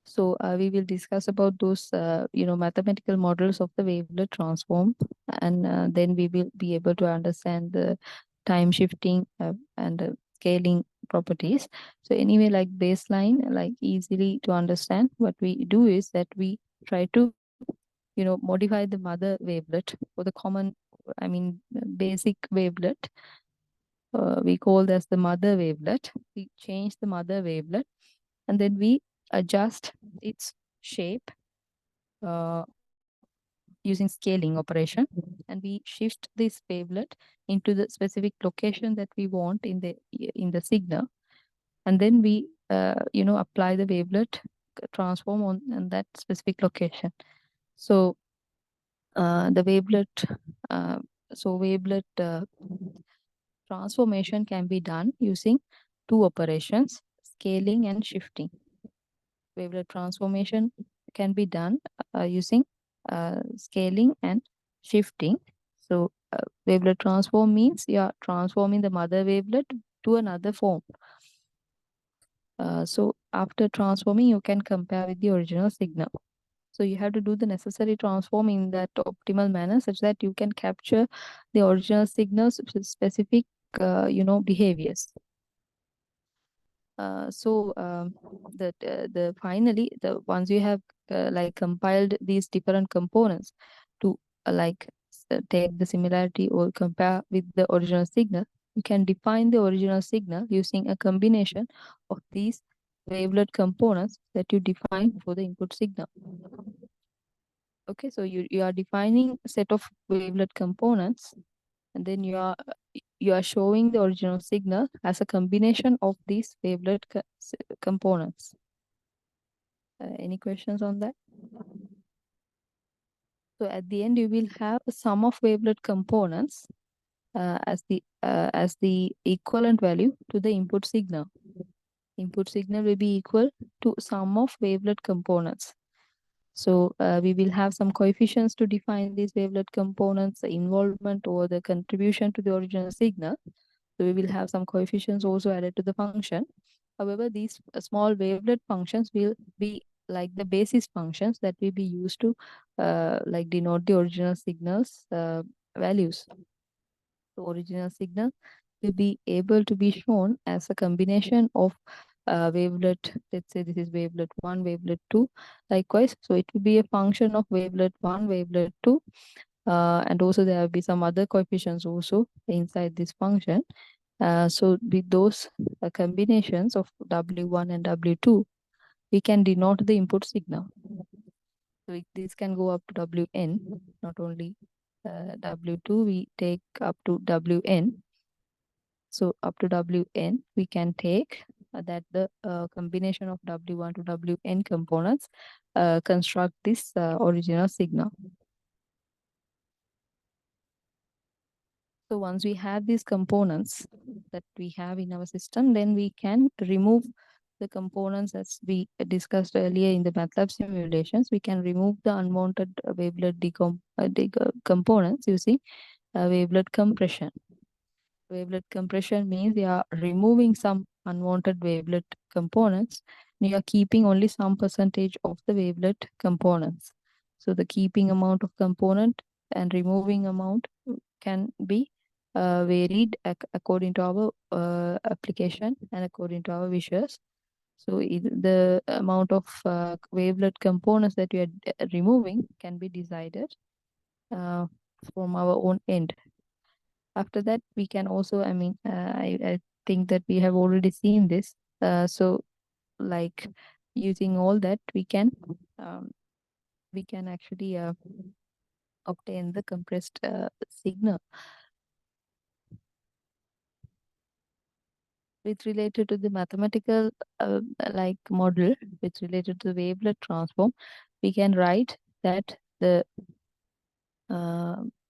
S1: So we will discuss about those mathematical models of the wavelet transform, and then we will be able to understand the time shifting and scaling properties. So anyway, like baseline, like easily to understand, what we do is that we try to modify the mother wavelet for the common, I mean, basic wavelet. We call this the mother wavelet. We change the mother wavelet, and then we adjust its shape using scaling operation, and we shift this wavelet into the specific location that we want in the signal, and then we apply the wavelet transform on that specific location. So the wavelet transformation can be done using two operations, scaling and shifting. Wavelet transformation can be done using scaling and shifting. So wavelet transform means you are transforming the mother wavelet to another form. So after transforming, you can compare with the original signal. So you have to do the necessary transform in that optimal manner, such that you can capture the original signals with specific behaviors. So the finally, the once you have like compiled these different components to take the similarity or compare with the original signal, you can define the original signal using a combination of these wavelet components that you define for the input signal. Okay, so you are defining a set of wavelet components, and then you are showing the original signal as a combination of these wavelet components. Any questions on that? So at the end, you will have a sum of wavelet components as the equivalent value to the input signal. Input signal will be equal to sum of wavelet components. So we will have some coefficients to define these wavelet components, the involvement or the contribution to the original signal. So we will have some coefficients also added to the function. However, these small wavelet functions will be like the basis functions that will be used to like denote the original signals values. The original signal will be able to be shown as a combination of wavelet. Let's say this is wavelet 1, wavelet 2. Likewise, so it will be a function of wavelet 1, wavelet 2, And also there will be some other coefficients also inside this function. So with those combinations of W1 and W2, we can denote the input signal. So this can go up to Wn, not only W2, we take up to Wn. So up to Wn, we can take that the combination of W1 to Wn components construct this original signal. So once we have these components that we have in our system, then we can remove the components as we discussed earlier in the Matlab simulations. We can remove the unwanted wavelet components using wavelet compression. Wavelet compression means you are removing some unwanted wavelet components and you are keeping only some percentage of the wavelet components. So the keeping amount of component and removing amount can be varied according to our application and according to our wishes. So the amount of wavelet components that we are removing can be decided from our own end. After that, we can also, I think that we have already seen this. So like using all that, um, we can actually obtain the compressed signal. With related to the mathematical like model, with related to the wavelet transform, we can write that the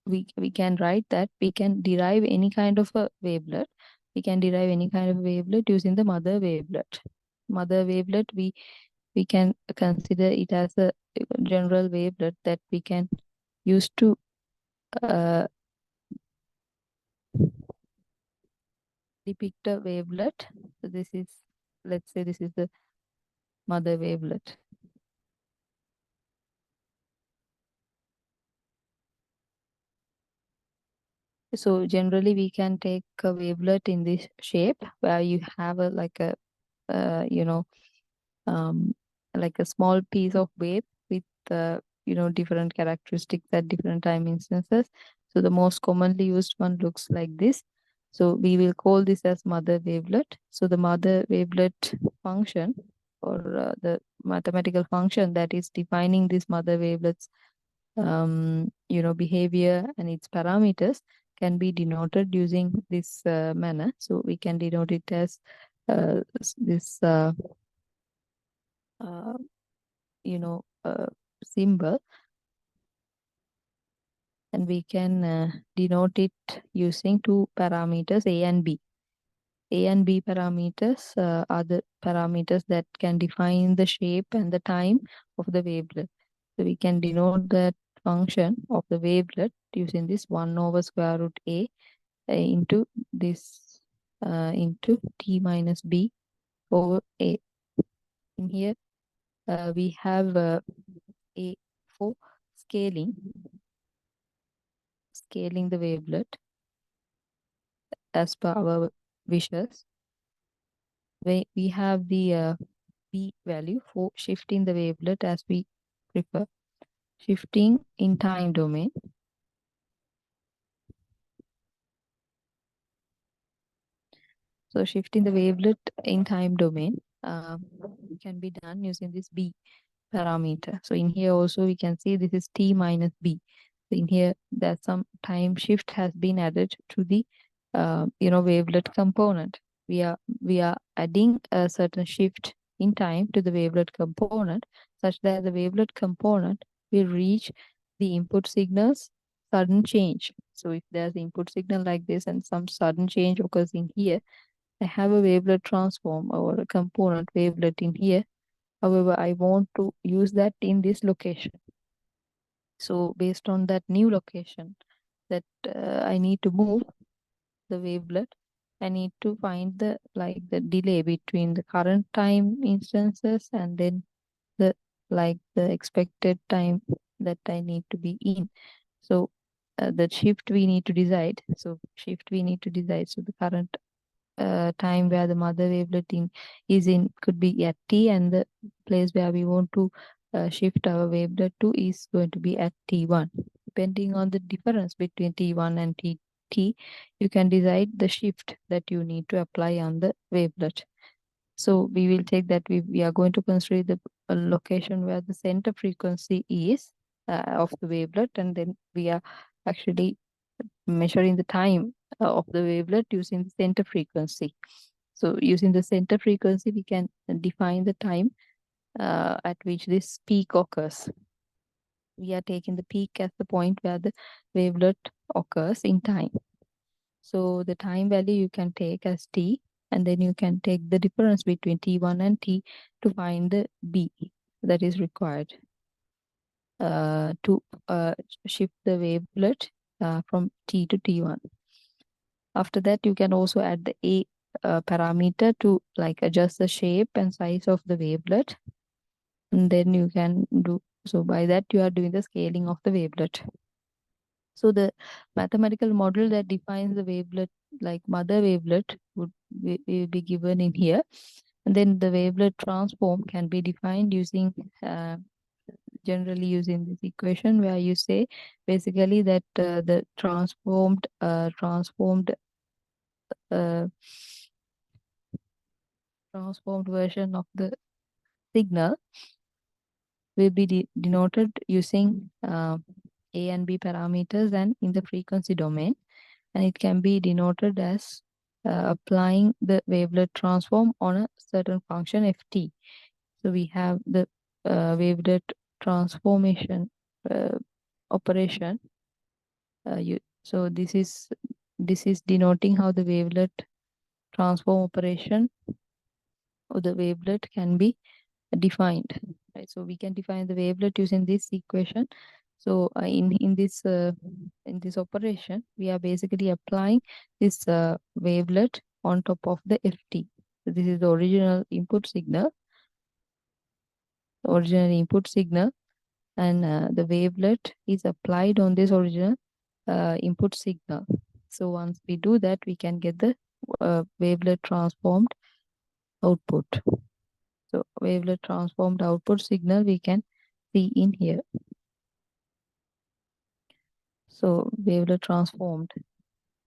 S1: we can write that we can derive any kind of a wavelet. We can derive any kind of wavelet using the mother wavelet. Mother wavelet, we can consider it as a general wavelet that we can use to uh, depict a wavelet. So this is, let's say this is the mother wavelet. So generally we can take a wavelet in this shape where you have a like a um, like a small piece of wave with different characteristics at different time instances. So the most commonly used one looks like this. So we will call this as mother wavelet. So the mother wavelet function, or the mathematical function that is defining this mother wavelet's behavior and its parameters, can be denoted using this manner. So we can denote it as this uh, symbol, and we can denote it using two parameters, A and B. A and B parameters are the parameters that can define the shape and the time of the wavelet. So we can denote that function of the wavelet using this 1 over square root A into this into T minus B over A. In here, we have A for scaling the wavelet as per our wishes. We have the B value for shifting the wavelet as we prefer. Shifting in time domain. So shifting the wavelet in time domain can be done using this B parameter. So in here also we can see this is T minus B. So in here that some time shift has been added to the wavelet component. We are adding a certain shift in time to the wavelet component such that the wavelet component will reach the input signal's sudden change. So if there's input signal like this and some sudden change occurs in here, I have a wavelet transform or a component wavelet in here. However, I want to use that in this location. So based on that new location that I need to move the wavelet, I need to find the delay between the current time instances and then the expected time that I need to be in. So the shift we need to decide. So the current time where the mother wavelet is in could be at T, and the place where we want to shift our wavelet to is going to be at T1. depending on the difference between T1 and T, you can decide the shift that you need to apply on the wavelet. So we will take that we are going to consider the location where the center frequency is of the wavelet, and then we are actually measuring the time of the wavelet using the center frequency. So using the center frequency, we can define the time at which this peak occurs. We are taking the peak as the point where the wavelet occurs in time. So the time value you can take as t, and then you can take the difference between t1 and t to find the b that is required to shift the wavelet from t to t1. After that, you can also add the a parameter to like adjust the shape and size of the wavelet, and then you can do so. By that, you are doing the scaling of the wavelet. So the mathematical model that defines the wavelet, like mother wavelet, would be given in here. And then the wavelet transform can be defined using generally using this equation, where you say basically that the transformed uh, transformed version of the signal will be denoted using A and B parameters and in the frequency domain. And it can be denoted as applying the wavelet transform on a certain function ft. So we have the wavelet transformation operation. So this is denoting how the wavelet transform operation or the wavelet can be defined. Right? So we can define the wavelet using this equation. So in this operation, we are basically applying this wavelet on top of the ft. So this is the original input signal. And the wavelet is applied on this original input signal. So once we do that, we can get the wavelet transformed output. So wavelet transformed output signal we can see in here. So wavelet transformed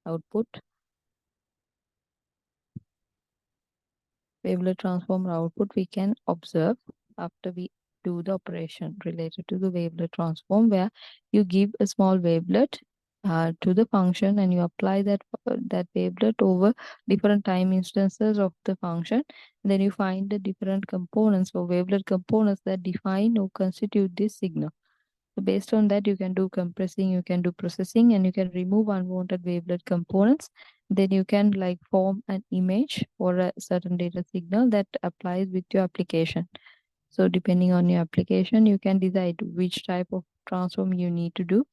S1: output. Wavelet transformed output we can observe after we do the operation related to the wavelet transform, where you give a small wavelet to the function and you apply that wavelet over different time instances of the function. Then you find the different components or wavelet components that define or constitute this signal. So based on that, you can do compressing, you can do processing, and you can remove unwanted wavelet components. Then you can like form an image or a certain data signal that applies with your application. So depending on your application, you can decide which type of transform you need to do.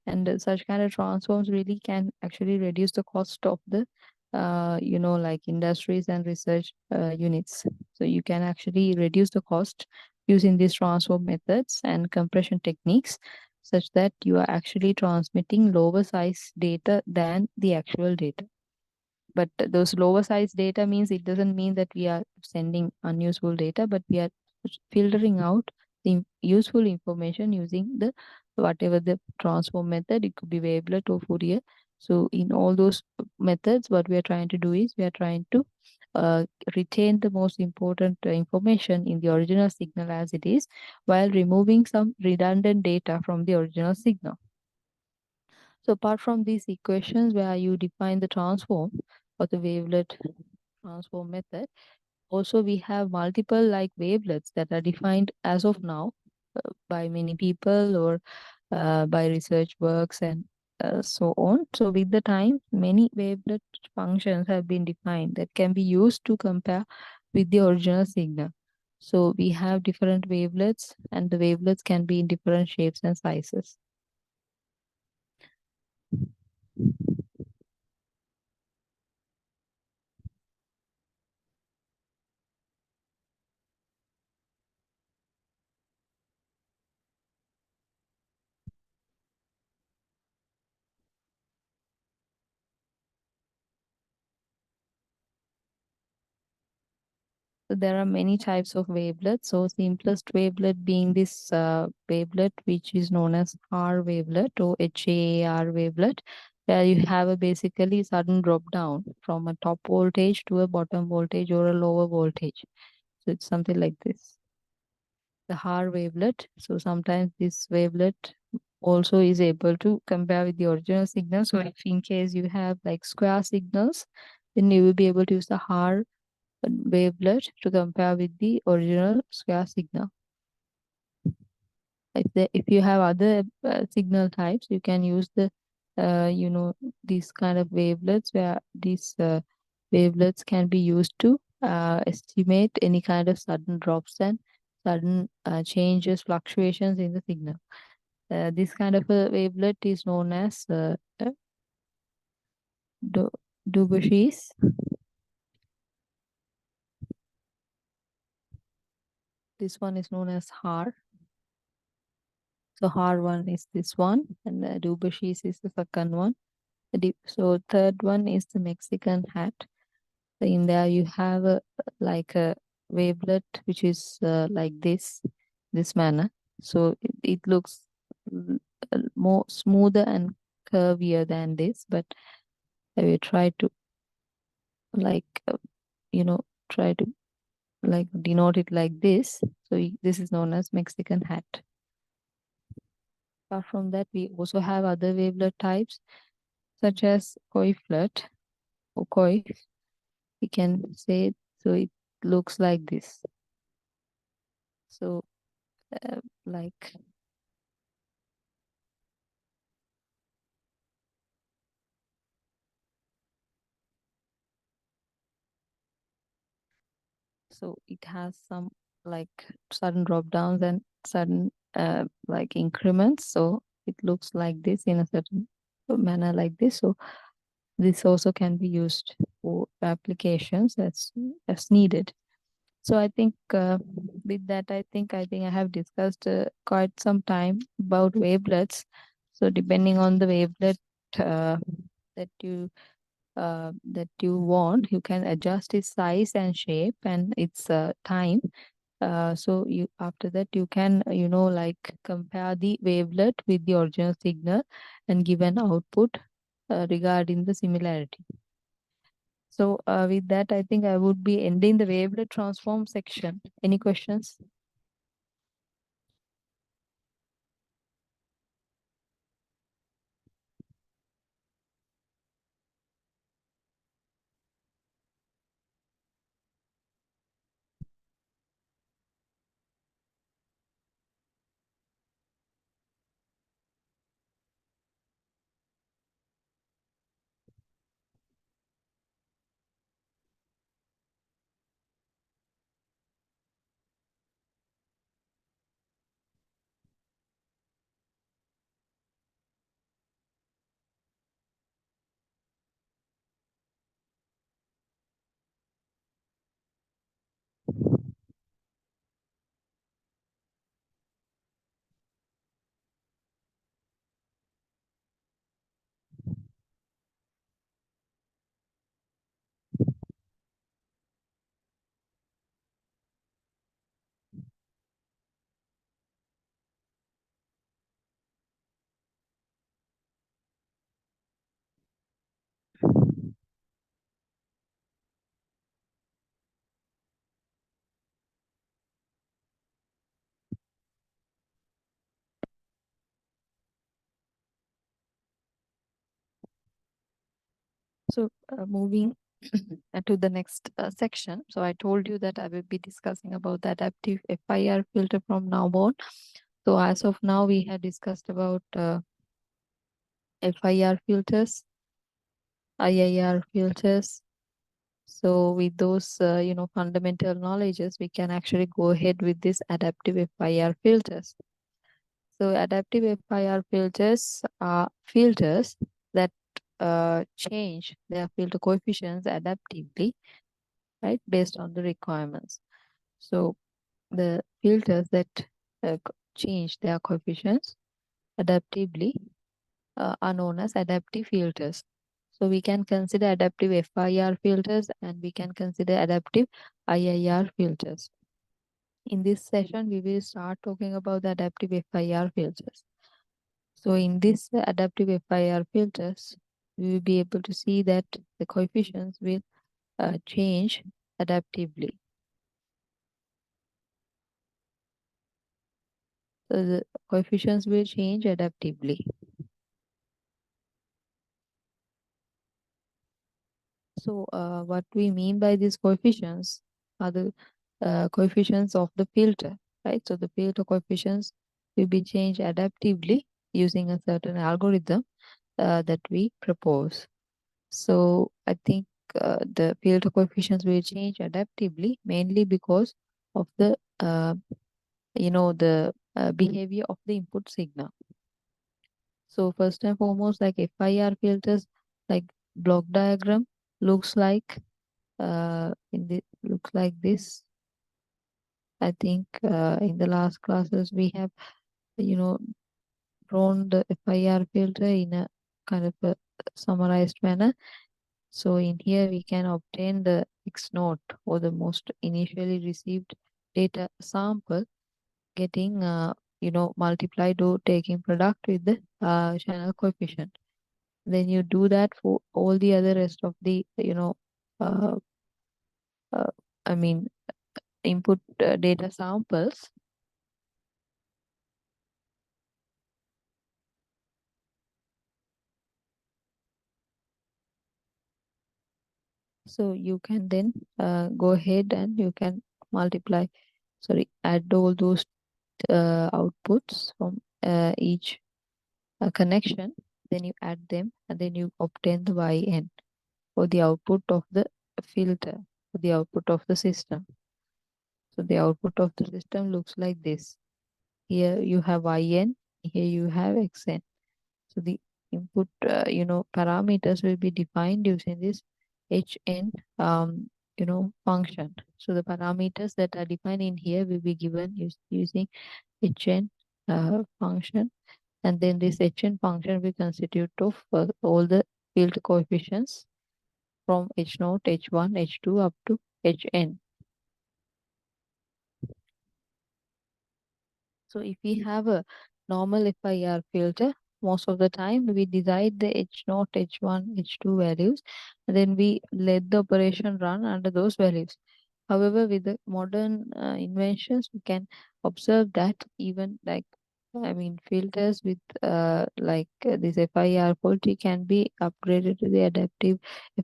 S1: And such kind of transforms really can actually reduce the cost of the like industries and research units. So you can actually reduce the cost using these transform methods and compression techniques, such that you are actually transmitting lower size data than the actual data. But those lower size data means it doesn't mean that we are sending unuseful data, but we are filtering out the useful information using the whatever the transform method. It could be wavelet or Fourier. So in all those methods, what we are trying to do is we are trying to uh, retain the most important information in the original signal as it is, while removing some redundant data from the original signal. So apart from these equations where you define the transform or the wavelet transform method, also we have multiple like wavelets that are defined as of now by many people or by research works and so on. So with the time, many wavelet functions have been defined that can be used to compare with the original signal. So we have different wavelets, and the wavelets can be in different shapes and sizes. So there are many types of wavelets. So simplest wavelet being this wavelet, which is known as HAR wavelet or HAR wavelet, where you have a basically sudden drop down from a top voltage to a bottom voltage or a lower voltage. So it's something like this. The HAR wavelet. So sometimes this wavelet also is able to compare with the original signal. So if in case you have like square signals, then you will be able to use the HAR wavelet to compare with the original square signal. If you have other signal types, you can use the these kind of wavelets where these wavelets can be used to estimate any kind of sudden drops and sudden changes, fluctuations in the signal. This kind of a wavelet is known as Du- Dubushes. This one is known as HAR. So HAR one is this one, and Dubushes is the second one. So third one is the Mexican hat. So in there you have like a wavelet which is like this manner. So it looks more smoother and curvier than this, but I will try to like you know try to like denote it like this. So this is known as Mexican hat. Apart from that, we also have other wavelet types such as coiflet or coif. We can say so. It looks like this. So like so it has some like sudden drop downs and sudden like increments. So it looks like this in a certain manner like this. So this also can be used for applications as needed. So I think with that, I think I have discussed quite some time about wavelets. So depending on the wavelet uh, that you want, you can adjust its size and shape and its time. So you after that you can like compare the wavelet with the original signal and give an output regarding the similarity. So with that, I think I would be ending the wavelet transform section. Any questions? So moving to the next section. So I told you that I will be discussing about the adaptive FIR filter from now on. So as of now, we have discussed about FIR filters, IIR filters. So with those, fundamental knowledges, we can actually go ahead with this adaptive FIR filters. So adaptive FIR filters are filters that change their filter coefficients adaptively, right, based on the requirements. So the filters that change their coefficients adaptively are known as adaptive filters. So we can consider adaptive FIR filters and we can consider adaptive IIR filters. In this session, we will start talking about the adaptive FIR filters. So in this adaptive FIR filters, we will be able to see that the coefficients will change adaptively. So the coefficients will change adaptively. So what we mean by these coefficients are the coefficients of the filter, right? So the filter coefficients will be changed adaptively using a certain algorithm that we propose. So I think the filter coefficients will change adaptively mainly because of the behavior of the input signal. So first and foremost, like FIR filters, like block diagram looks like looks like this. I think in the last classes we have you know drawn the FIR filter in a kind of a summarized manner. So in here we can obtain the X naught or the most initially received data sample getting multiplied or taking product with the channel coefficient. Then you do that for all the other rest of the uh, uh, I mean input data samples. So you can then go ahead and you can multiply, sorry, add all those outputs from each connection. Then you add them and then you obtain the yn or the output of the filter, or the output of the system. So the output of the system looks like this. Here you have yn, here you have xn. So the input, parameters will be defined using this hn, function. So the parameters that are defined in here will be given using hn function, and then this hn function will constitute of all the field coefficients from h0, h1, h2 up to hn. So if we have a normal FIR filter, most of the time we decide the H0, H1, H2 values, and then we let the operation run under those values. However, with the modern inventions, we can observe that even filters with this FIR faulty can be upgraded to the adaptive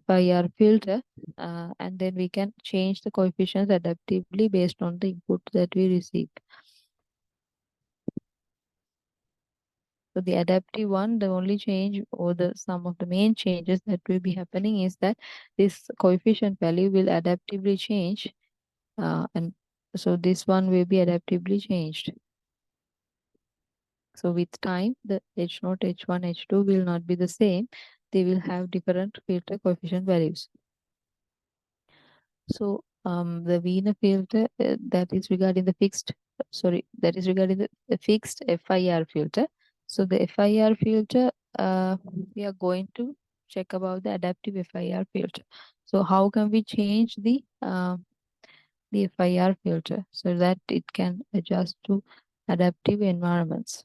S1: FIR filter, and then we can change the coefficients adaptively based on the input that we receive. So the adaptive one, the only change or the some of the main changes that will be happening is that this coefficient value will adaptively change, and so this one will be adaptively changed. So with time, the H0, H1, H2 will not be the same. They will have different filter coefficient values. So the Wiener filter that is regarding the fixed FIR filter. So the FIR filter, we are going to check about the adaptive FIR filter. So how can we change the FIR filter so that it can adjust to adaptive environments?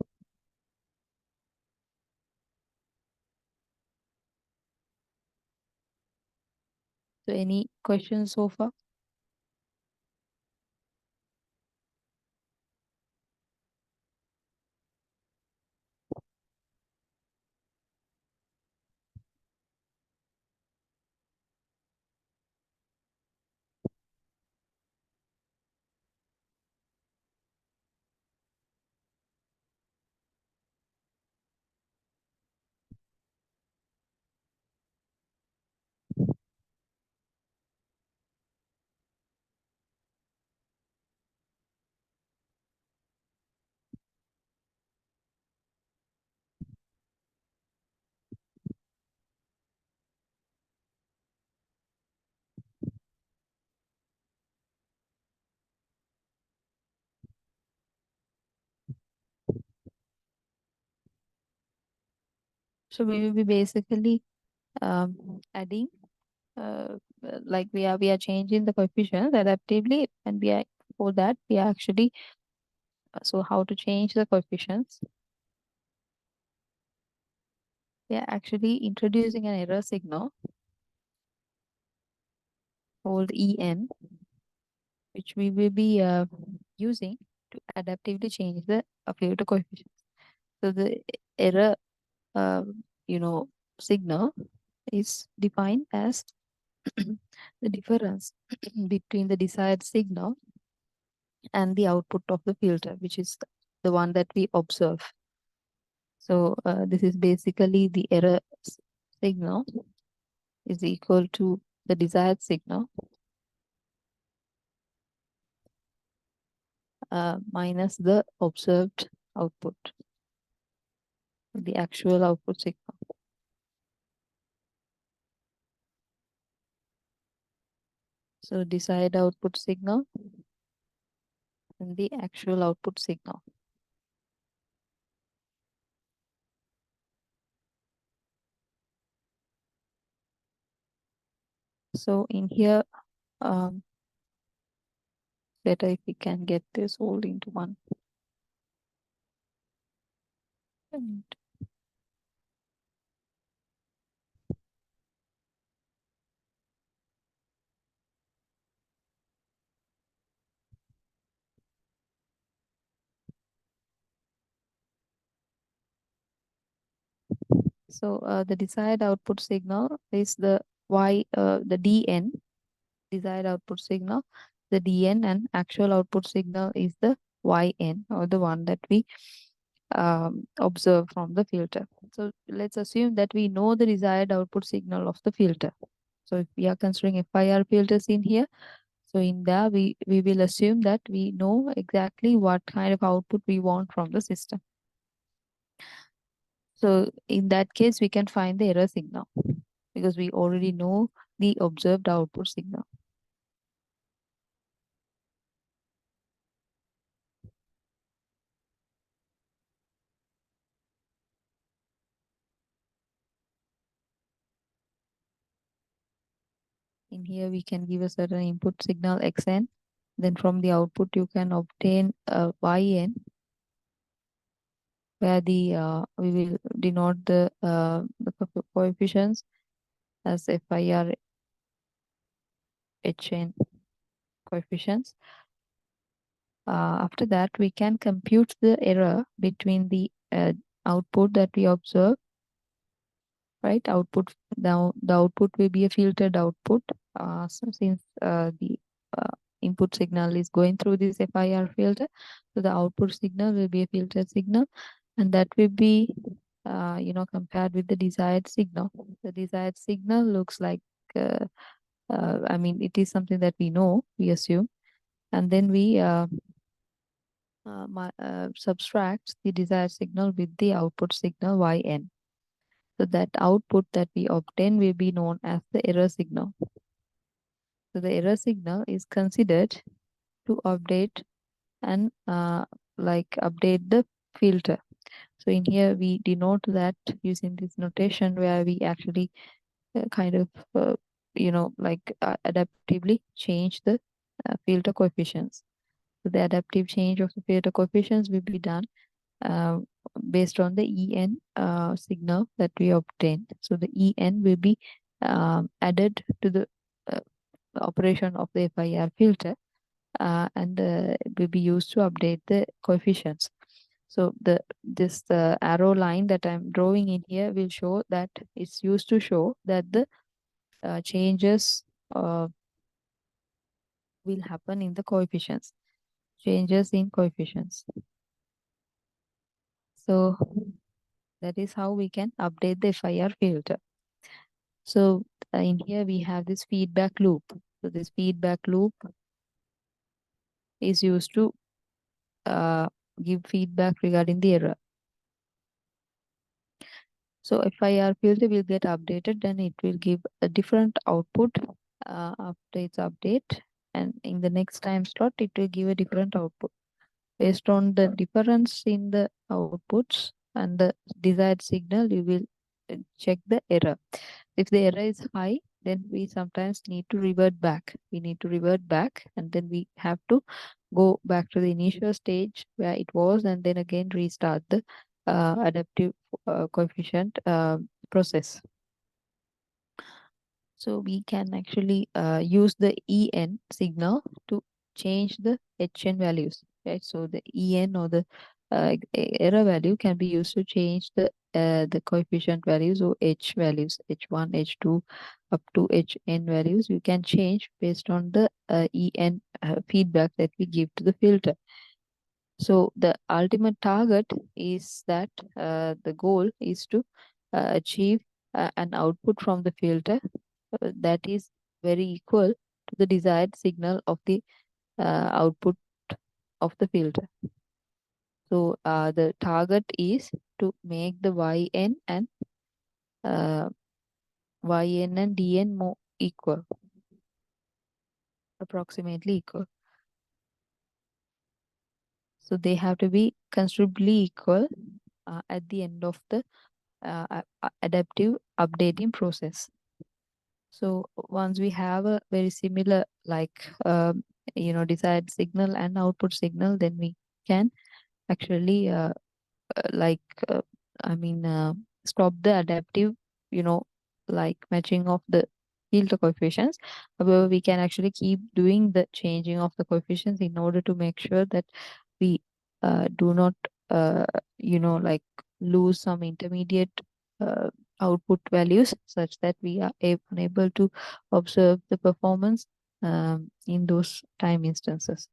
S1: So any questions so far? So we will be basically adding like we are changing the coefficients adaptively, and we are for that we are actually so how to change the coefficients? We are actually introducing an error signal called en, which we will be using to adaptively change the filter coefficients. So the error uh, you know signal is defined as the difference between the desired signal and the output of the filter, which is the one that we observe. So this is basically the error signal is equal to the desired signal minus the observed output, the actual output signal. So desired output signal and the actual output signal. So in here, better if we can get this all into one. And so the desired output signal is the the dn, desired output signal, the dn, and actual output signal is the yn, or the one that we observe from the filter. So let's assume that we know the desired output signal of the filter. So if we are considering FIR filters in here, so in there we will assume that we know exactly what kind of output we want from the system. So in that case, we can find the error signal because we already know the observed output signal. In here, we can give a certain input signal xn. Then from the output, you can obtain yn, where the we will denote the coefficients as FIR HN coefficients. After that, we can compute the error between the output that we observe, right? Output, the output will be a filtered output so since the input signal is going through this FIR filter. So the output signal will be a filtered signal, and that will be compared with the desired signal. The desired signal looks like I mean, it is something that we know, we assume, and then we subtract the desired signal with the output signal yn. So that output that we obtain will be known as the error signal. So the error signal is considered to update and update the filter. So in here we denote that using this notation where we actually kind of adaptively change the filter coefficients. So the adaptive change of the filter coefficients will be done uh, based on the en signal that we obtain. So the en will be added to the operation of the FIR filter and will be used to update the coefficients. So this arrow line that I'm drawing in here will show that it's used to show that the changes will happen in the coefficients, changes in coefficients. So that is how we can update the FIR filter. So in here we have this feedback loop. So this feedback loop is used to give feedback regarding the error. So FIR filter will get updated, then it will give a different output after its update, and in the next time slot it will give a different output based on the difference in the outputs and the desired signal. You will check the error. If the error is high, then we sometimes need to revert back. We need to revert back, and then we have to go back to the initial stage where it was, and then again restart the adaptive coefficient process. So we can actually use the EN signal to change the HN values, right? So the EN or the error value can be used to change the coefficient values or H values, H1, H2, up to HN values. You can change based on the EN feedback that we give to the filter. So the ultimate target is that the goal is to achieve an output from the filter that is very equal to the desired signal of the output of the filter. So the target is to make the uh, YN and DN more equal, approximately equal. So they have to be considerably equal at the end of the adaptive updating process. So once we have a very similar, like desired signal and output signal, then we can actually like I mean stop the adaptive, you know, like matching of the filter coefficients. However, we can actually keep doing the changing of the coefficients in order to make sure that we do not like lose some intermediate uh, output values such that we are unable to observe the performance in those time instances.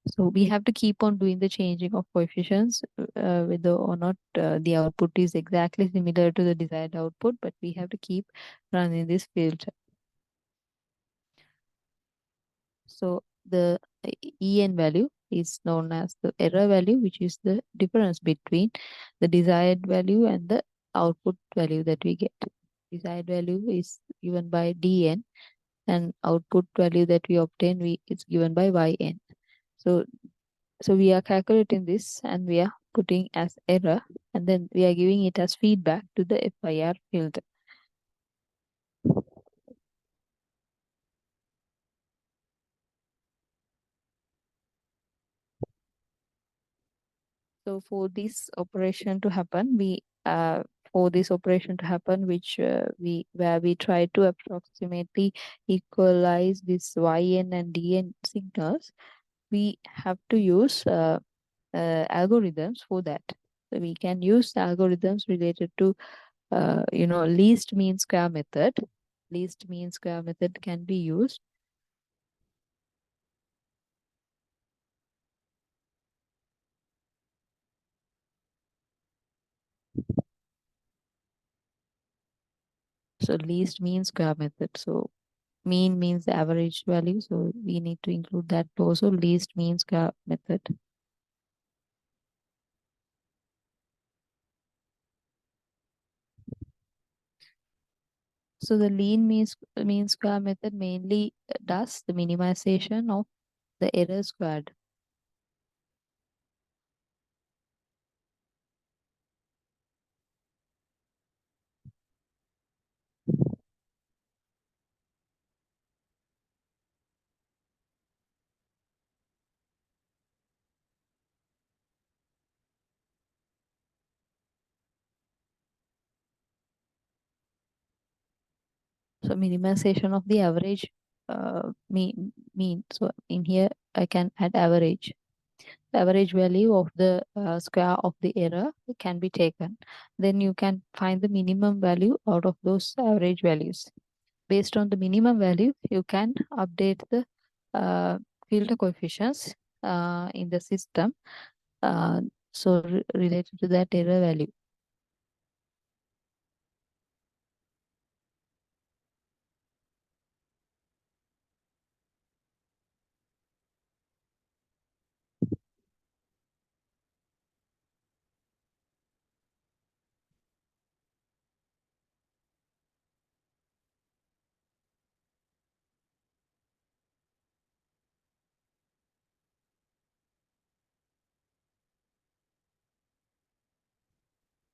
S1: So we have to keep on doing the changing of coefficients, whether or not the output is exactly similar to the desired output, but we have to keep running this filter. So the EN value is known as the error value, which is the difference between the desired value and the output value that we get. Desired value is given by DN, and output value that we obtain is given by YN. So we are calculating this and we are putting as error, and then we are giving it as feedback to the FIR filter. So for this operation to happen, which where we try to approximately equalize this YN and DN signals, we have to use algorithms for that. So we can use algorithms related to least mean square method. Least mean square method can be used. So least mean square method. So mean means the average value. So we need to include that also, least mean square method. So the mean square method mainly does the minimization of the error squared. So minimization of the average mean. So in here I can add average. The average value of the square of the error can be taken. Then you can find the minimum value out of those average values. Based on the minimum value, you can update the uh, filter coefficients in the system. Uh, related to that error value.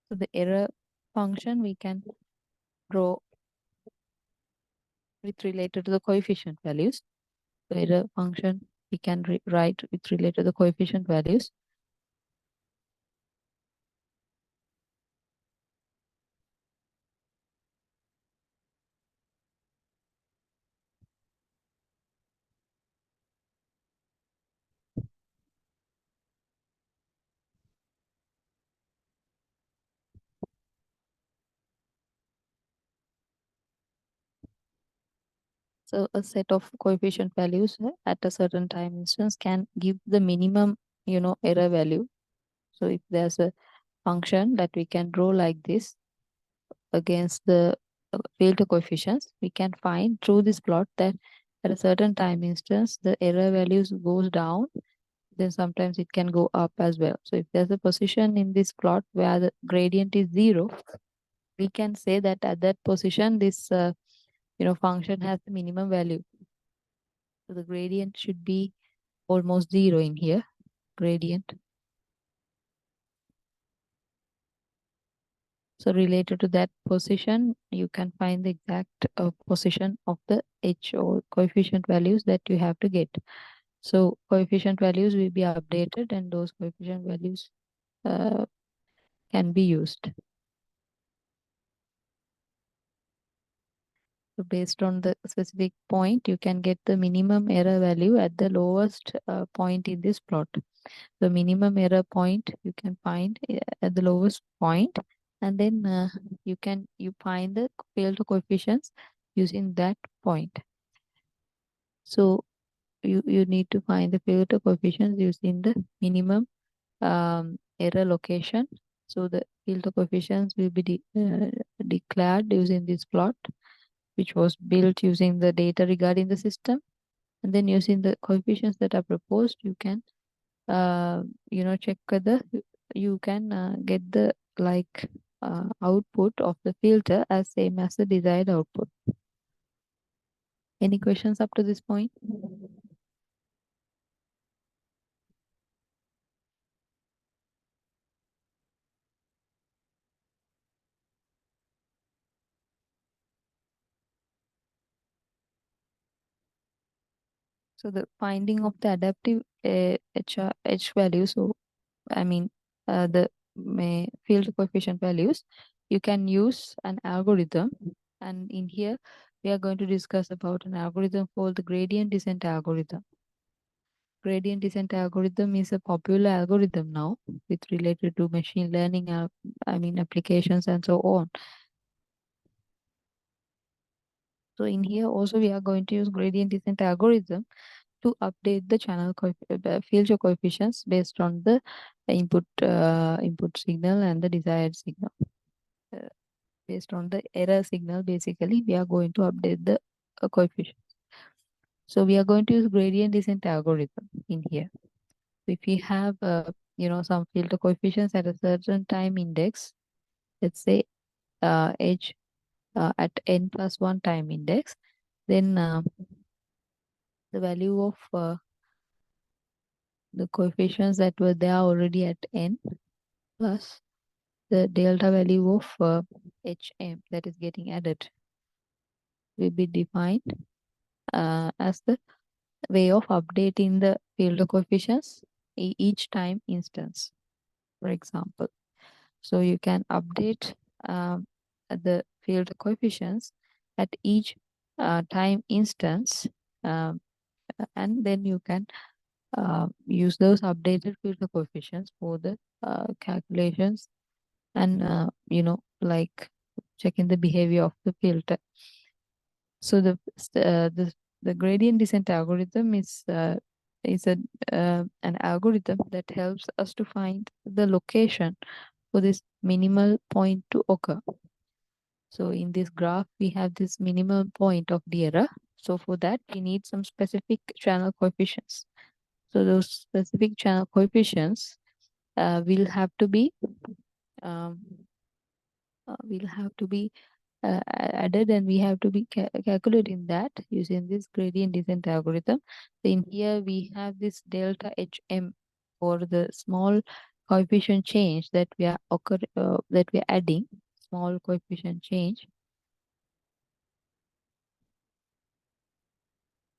S1: So the error function we can draw with related to the coefficient values. So error function we can write with related to the coefficient values. So a set of coefficient values at a certain time instance can give the minimum, error value. So if there's a function that we can draw like this against the filter coefficients, we can find through this plot that at a certain time instance, the error values goes down, then sometimes it can go up as well. So if there's a position in this plot where the gradient is 0, we can say that at that position, this, function has the minimum value. So the gradient should be almost 0 in here, gradient. So related to that position, you can find the exact position of the H or coefficient values that you have to get. So coefficient values will be updated and those coefficient values uh, can be used. So based on the specific point, you can get the minimum error value at the lowest point in this plot. The minimum error point you can find at the lowest point, and then you find the failed coefficients using that point. So you need to find the failed coefficients using the minimum error location. So the filter coefficients will be declared using this plot, which was built using the data regarding the system. And then using the coefficients that are proposed, you can, check whether you can get the output of the filter as same as the desired output. Any questions up to this point? So the finding of the adaptive H value, so I mean the field coefficient values, you can use an algorithm. And in here, we are going to discuss about an algorithm called the gradient descent algorithm. Gradient descent algorithm is a popular algorithm now with related to machine learning, applications and so on. So in here also we are going to use gradient descent algorithm to update the channel filter coefficients based on the input signal and the desired signal. Based on the error signal, basically we are going to update the coefficient. So we are going to use gradient descent algorithm in here. If we have some filter coefficients at a certain time index, let's say h at n plus 1 time index, then the value of the coefficients that were there already at n plus the delta value of hm that is getting added will be defined as the way of updating the filter coefficients each time instance, for example. So you can update the filter coefficients at each time instance, um, and then you can use those updated filter coefficients for the calculations and like checking the behavior of the filter. So the gradient descent algorithm is an algorithm that helps us to find the location for this minimal point to occur. So in this graph, we have this minimal point of the error. So for that, we need some specific channel coefficients. So those specific channel coefficients will have to be um, added, and we have to be calculating that using this gradient descent algorithm. So in here we have this delta hm for the small coefficient change that we are adding. small coefficient change.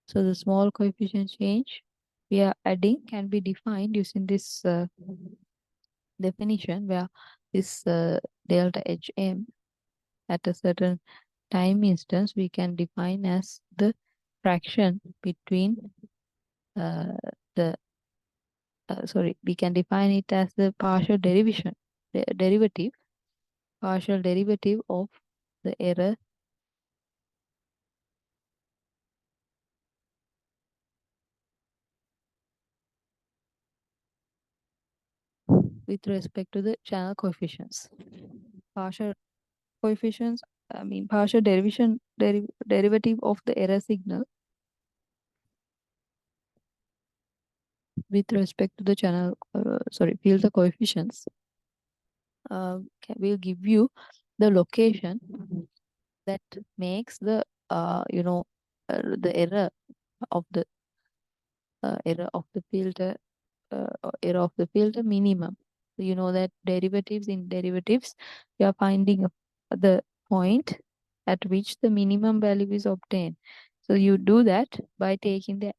S1: So the small coefficient change we are adding can be defined using this definition, where this delta Hm at a certain time instance we can define as the fraction between uh, the we can define it as the partial derivative of the error with respect to the channel coefficients. Partial coefficients, I mean partial derivative of the error signal with respect to the channel, filter coefficients, will give you the location that makes the error of the filter error of the filter minimum. So you know that in derivatives, you are finding the point at which the minimum value is obtained. So you do that by taking the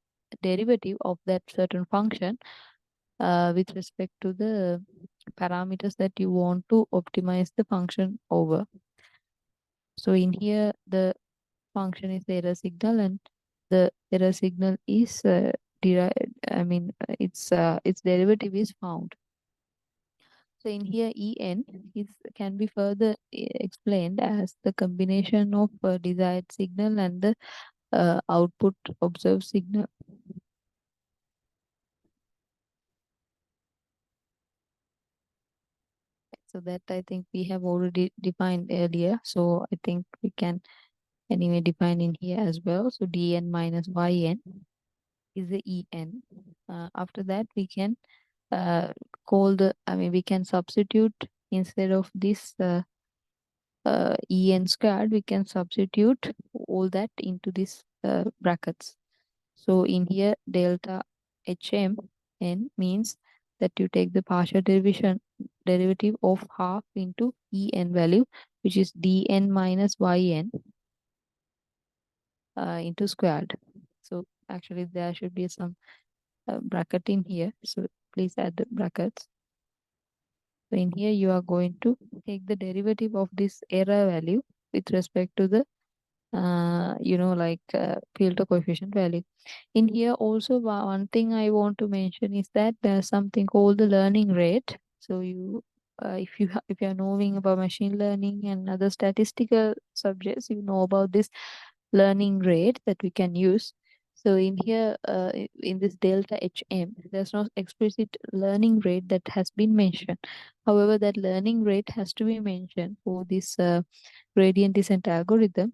S1: derivative of that certain function with respect to the parameters that you want to optimize the function over. So in here, the function is the error signal, and the error signal is derived. I mean, its derivative is found. So in here, En can be further explained as the combination of desired signal and the output observed signal. So that I think we have already defined earlier. So I think we can anyway define in here as well. So Dn minus Yn is the En. After that, we can we can substitute instead of this En squared, we can substitute all that into this brackets. So in here, delta Hm n means that you take the partial derivative of half into En value, which is Dn minus Yn into squared. So actually there should be some bracket in here. So please add the brackets. So in here you are going to take the derivative of this error value with respect to the filter coefficient value. In here also one thing I want to mention is that there's something called the learning rate. So you if you are knowing about machine learning and other statistical subjects, you know about this learning rate that we can use. So in here, in this delta Hm, there's no explicit learning rate that has been mentioned. However, that learning rate has to be mentioned for this gradient descent algorithm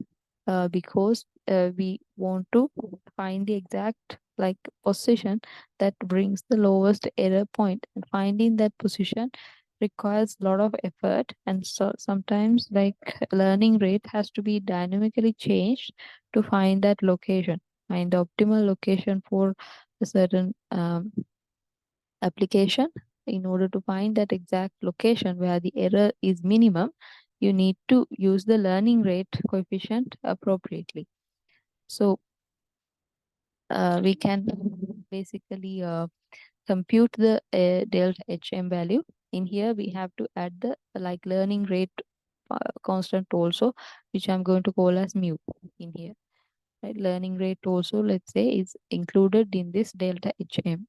S1: because we want to find the exact position that brings the lowest error point, and finding that position requires a lot of effort, and so sometimes learning rate has to be dynamically changed to find that location, find the optimal location for a certain application. In order to find that exact location where the error is minimum, you need to use the learning rate coefficient appropriately. So we can basically compute the delta Hm value. In here, we have to add the learning rate constant also, which I'm going to call as mu in here. Right? Learning rate also, let's say, is included in this delta Hm.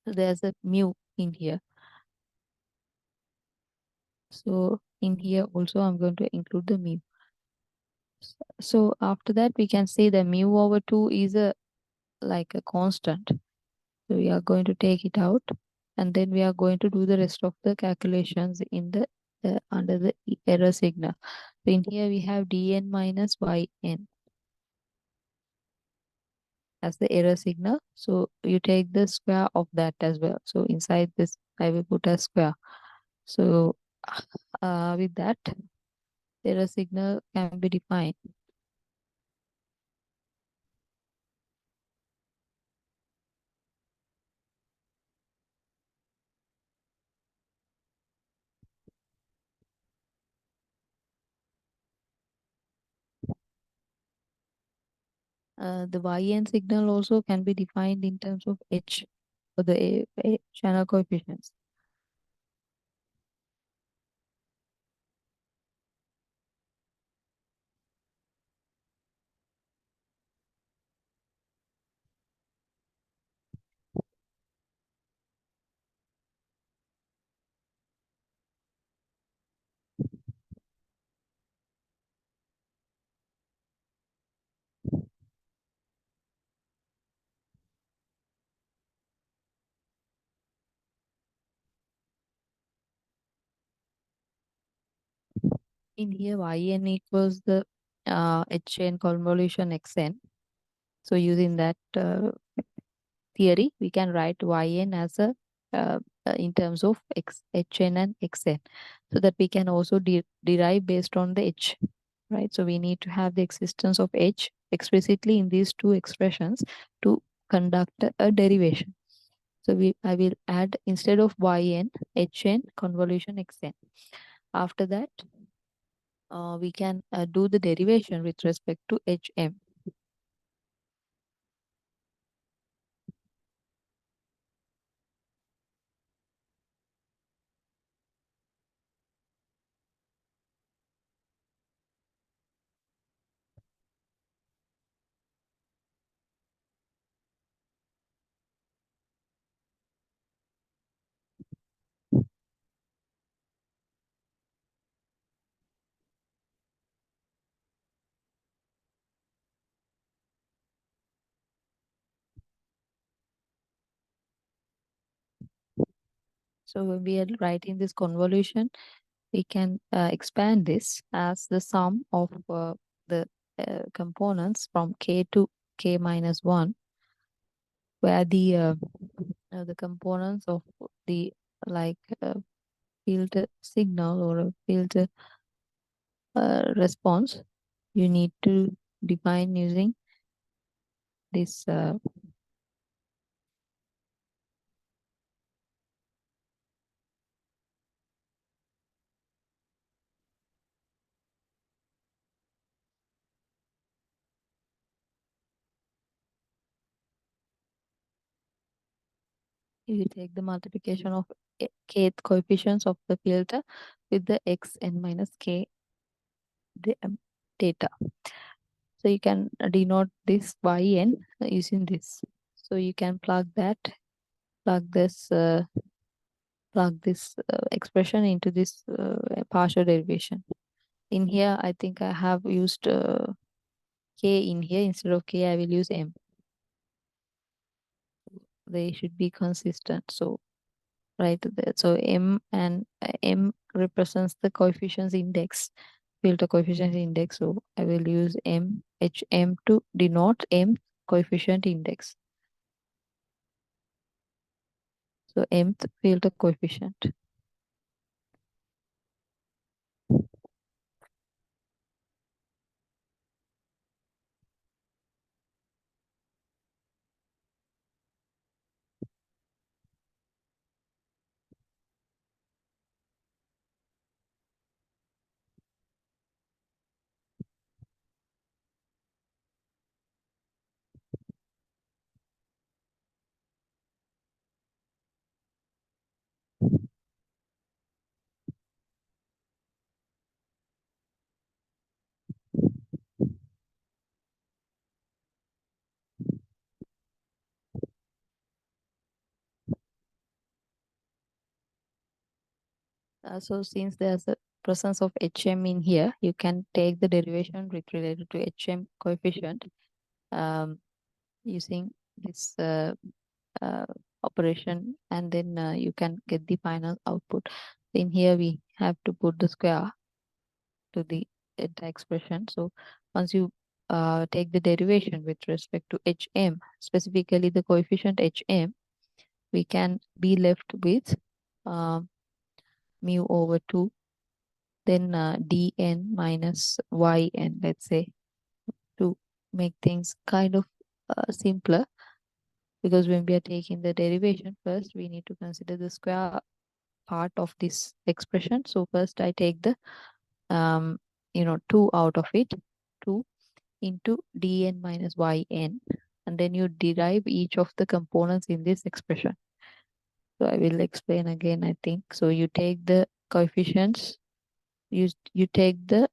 S1: So there's a mu in here. So in here also, I'm going to include the mu. So after that, we can say the mu over 2 is a constant. So we are going to take it out, and then we are going to do the rest of the calculations in the under the error signal. So in here we have Dn minus Yn as the error signal. So you take the square of that as well. So inside this, I will put a square. So with that, the error signal can be defined. The yn signal also can be defined in terms of h, or the channel coefficients. In here, yn equals the hn convolution xn. So using that theory, we can write yn as a in terms of hn and xn, so that we can also derive based on the h, right? So we need to have the existence of h explicitly in these two expressions to conduct a derivation. So I will add, instead of yn, hn convolution xn. After that, we can do the derivation with respect to hm. So when we are writing this convolution, we can expand this as the sum of the components from k to k minus 1, where the components of the, like, field signal or a field response, you need to define using this you take the multiplication of kth coefficients of the filter with the xn minus k data. So you can denote this yn using this. So you can plug this expression into this partial derivation. In here, I think I have used k in here. Instead of k, I will use m. They should be consistent. So right there. So m and m represents the coefficients index, filter coefficient index. So I will use hm to denote m coefficient index. So mth filter coefficient. So since there's a presence of hm in here, you can take the derivation with related to hm coefficient using this operation, and then you can get the final output. In here, we have to put the square to the entire expression. So once you take the derivation with respect to hm, specifically the coefficient hm, we can be left with mu over 2, then dn minus yn, let's say, to make things kind of simpler. Because when we are taking the derivation, first we need to consider the square part of this expression. So first I take the 2 out of it, 2, into dn minus yn, and then you derive each of the components in this expression. So I will explain again, I think. So you take the coefficients, you take the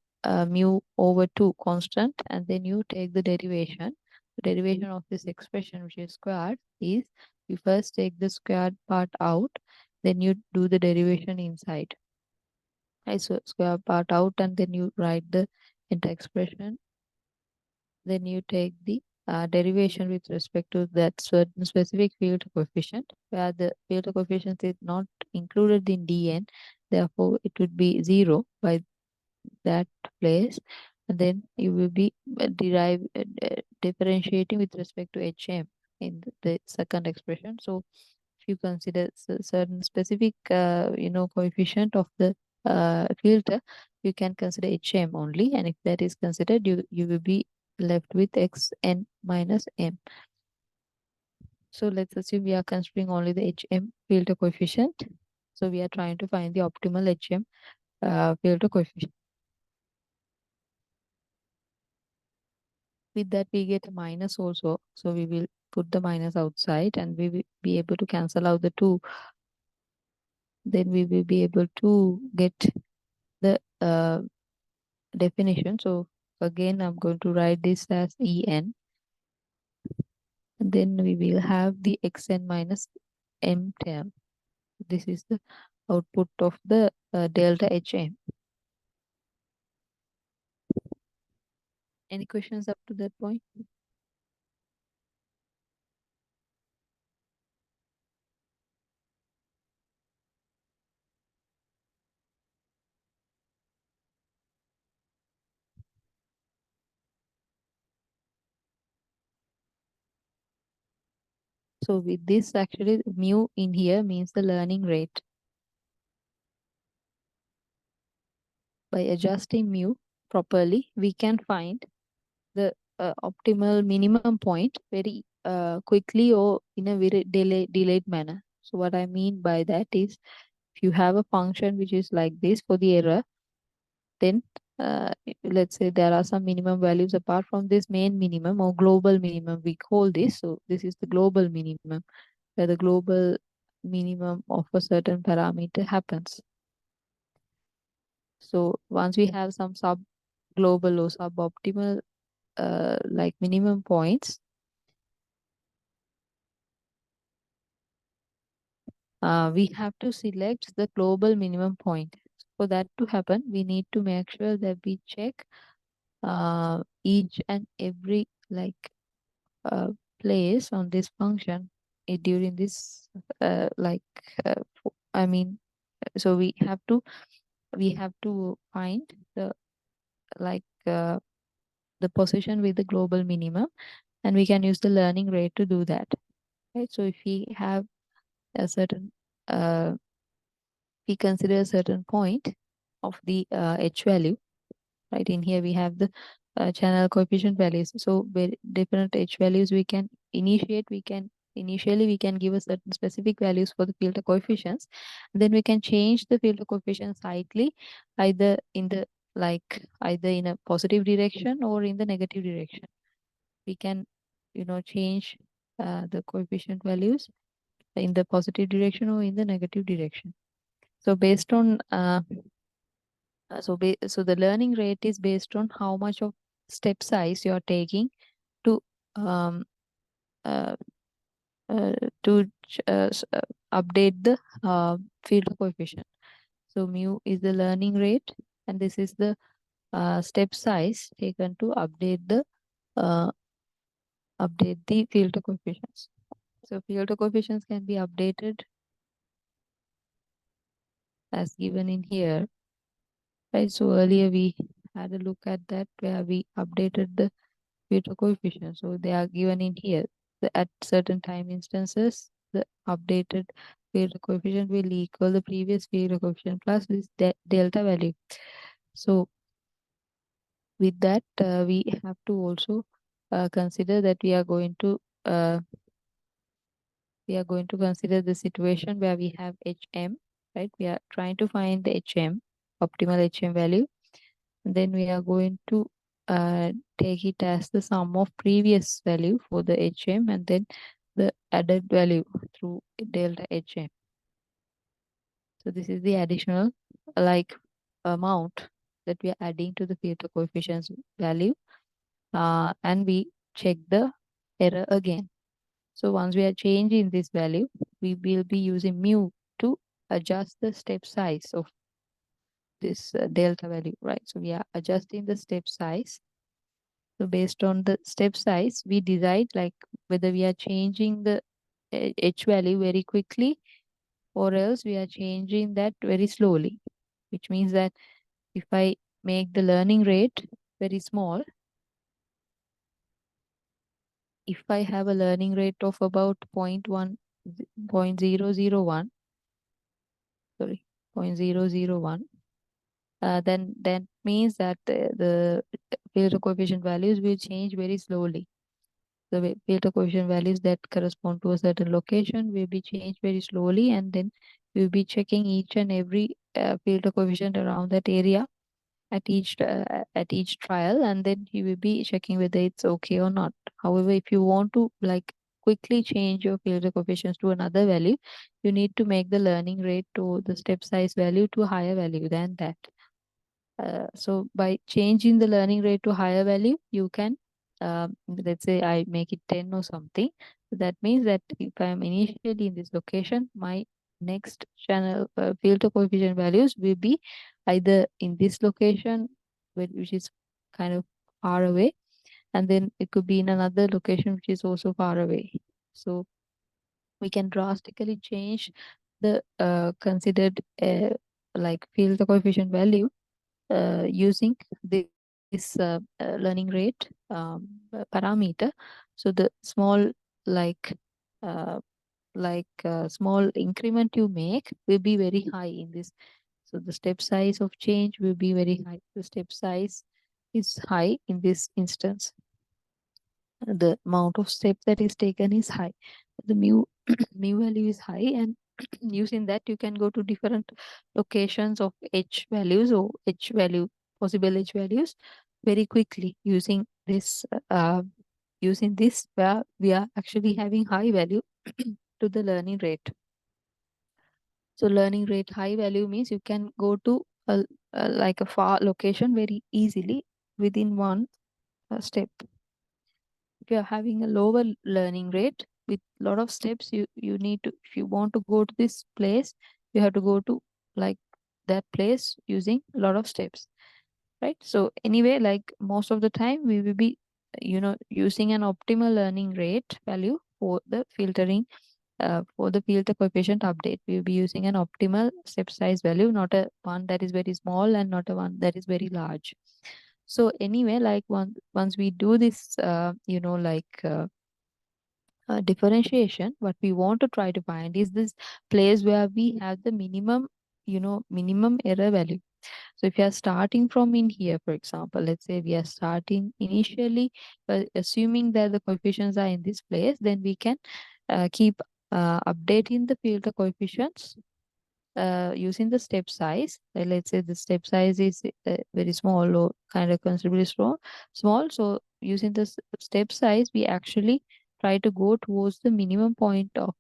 S1: mu over 2 constant, and then you take the derivation. The derivation of this expression, which is squared, is you first take the squared part out, then you do the derivation inside. Right, so square part out, and then you write the entire expression. Then you take the derivation with respect to that certain specific field coefficient, where the field coefficient is not included in dn, therefore it would be 0 by that place, and then you will be differentiating with respect to hm in the second expression. So if you consider certain specific coefficient of the filter, you can consider hm only, and if that is considered, you will be left with xn minus m. So let's assume we are considering only the hm filter coefficient. So we are trying to find the optimal hm filter coefficient. With that, we get a minus also. So we will put the minus outside, and we will be able to cancel out the 2. Then we will be able to get the definition. So again, I'm going to write this as en, and then we will have the xn minus m term. This is the output of the delta hm. Any questions up to that point? So with this, actually mu in here means the learning rate. By adjusting mu properly, we can find the optimal minimum point very quickly or in a very delayed manner. So what I mean by that is, if you have a function which is like this for the error, then let's say there are some minimum values apart from this main minimum or global minimum, we call this. So this is the global minimum, where the global minimum of a certain parameter happens. So once we have some sub global or suboptimal like minimum points, we have to select the global minimum point. For that to happen, we need to make sure that we check each and every uh, place on this function during this I mean, so we have to find the like the position with the global minimum, and we can use the learning rate to do that, right? So if we have a certain we consider a certain point of the h value, right? In here we have the channel coefficient values. So very different h values initially we can give a certain specific values for the filter coefficients. Then we can change the filter coefficient slightly, either in the either in a positive direction or in the negative direction. We can change the coefficient values in the positive direction or in the negative direction. So based on so the learning rate is based on how much of step size you are taking to um, uh, uh, update the field coefficient. So mu is the learning rate, and this is the step size taken to uh, update the field coefficients. So field coefficients can be updated as given in here, right? So earlier we had a look at that where we updated the filter coefficient. So they are given in here. At certain time instances, the updated filter coefficient will equal the previous filter coefficient plus this delta value. So with that, we have to also consider that uh, we are going to consider the situation where we have hm, right? We are trying to find the hm, optimal hm value. And then we are going to take it as the sum of previous value for the HM and then the added value through delta HM. So this is the additional like amount that we are adding to the filter coefficients value, and we check the error again. So once we are changing this value, we will be using mu to adjust the step size of this delta value, right? So we are adjusting the step size. So based on the step size, we decide like whether we are changing the H value very quickly or else we are changing that very slowly, which means that if I make the learning rate very small, if I have a learning rate of about 0.1, 0.001, sorry, 0.001, then that means that the filter coefficient values will change very slowly. The filter coefficient values that correspond to a certain location will be changed very slowly, and then we'll be checking each and every filter coefficient around that area at each trial, and then you will be checking whether it's okay or not. However, if you want to like quickly change your filter coefficients to another value, you need to make the learning rate to the step size value to a higher value than that. So by changing the learning rate to higher value, you can, let's say I make it 10 or something. So that means that if I am initially in this location, my next channel filter coefficient values will be either in this location, which is kind of far away, and then it could be in another location which is also far away. So we can drastically change the considered like filter coefficient value using this learning rate parameter. So the small like uh, small increment you make will be very high in this. So the step size of change will be very high. The step size is high in this instance. The amount of step that is taken is high. The mu mu value is high, and using that you can go to different locations of h values or h value possible h values very quickly using this where we are actually having high value to the learning rate. So learning rate high value means you can go to like a far location very easily within one step. If you're having a lower learning rate with a lot of steps, you need to, if you want to go to this place, you have to go to like that place using a lot of steps, right? So anyway, like most of the time we will be using an optimal learning rate value for the filtering, for the filter coefficient update. We will be using an optimal step size value, not a one that is very small and not a one that is very large. So anyway, like once we do this differentiation, what we want to try to find is this place where we have the minimum error value. So if you are starting from in here, for example, let's say we are starting initially, assuming that the coefficients are in this place, then we can keep updating the filter coefficients using the step size. Let's say the step size is very small or kind of considerably small. So using the step size, we actually try to go towards the minimum point of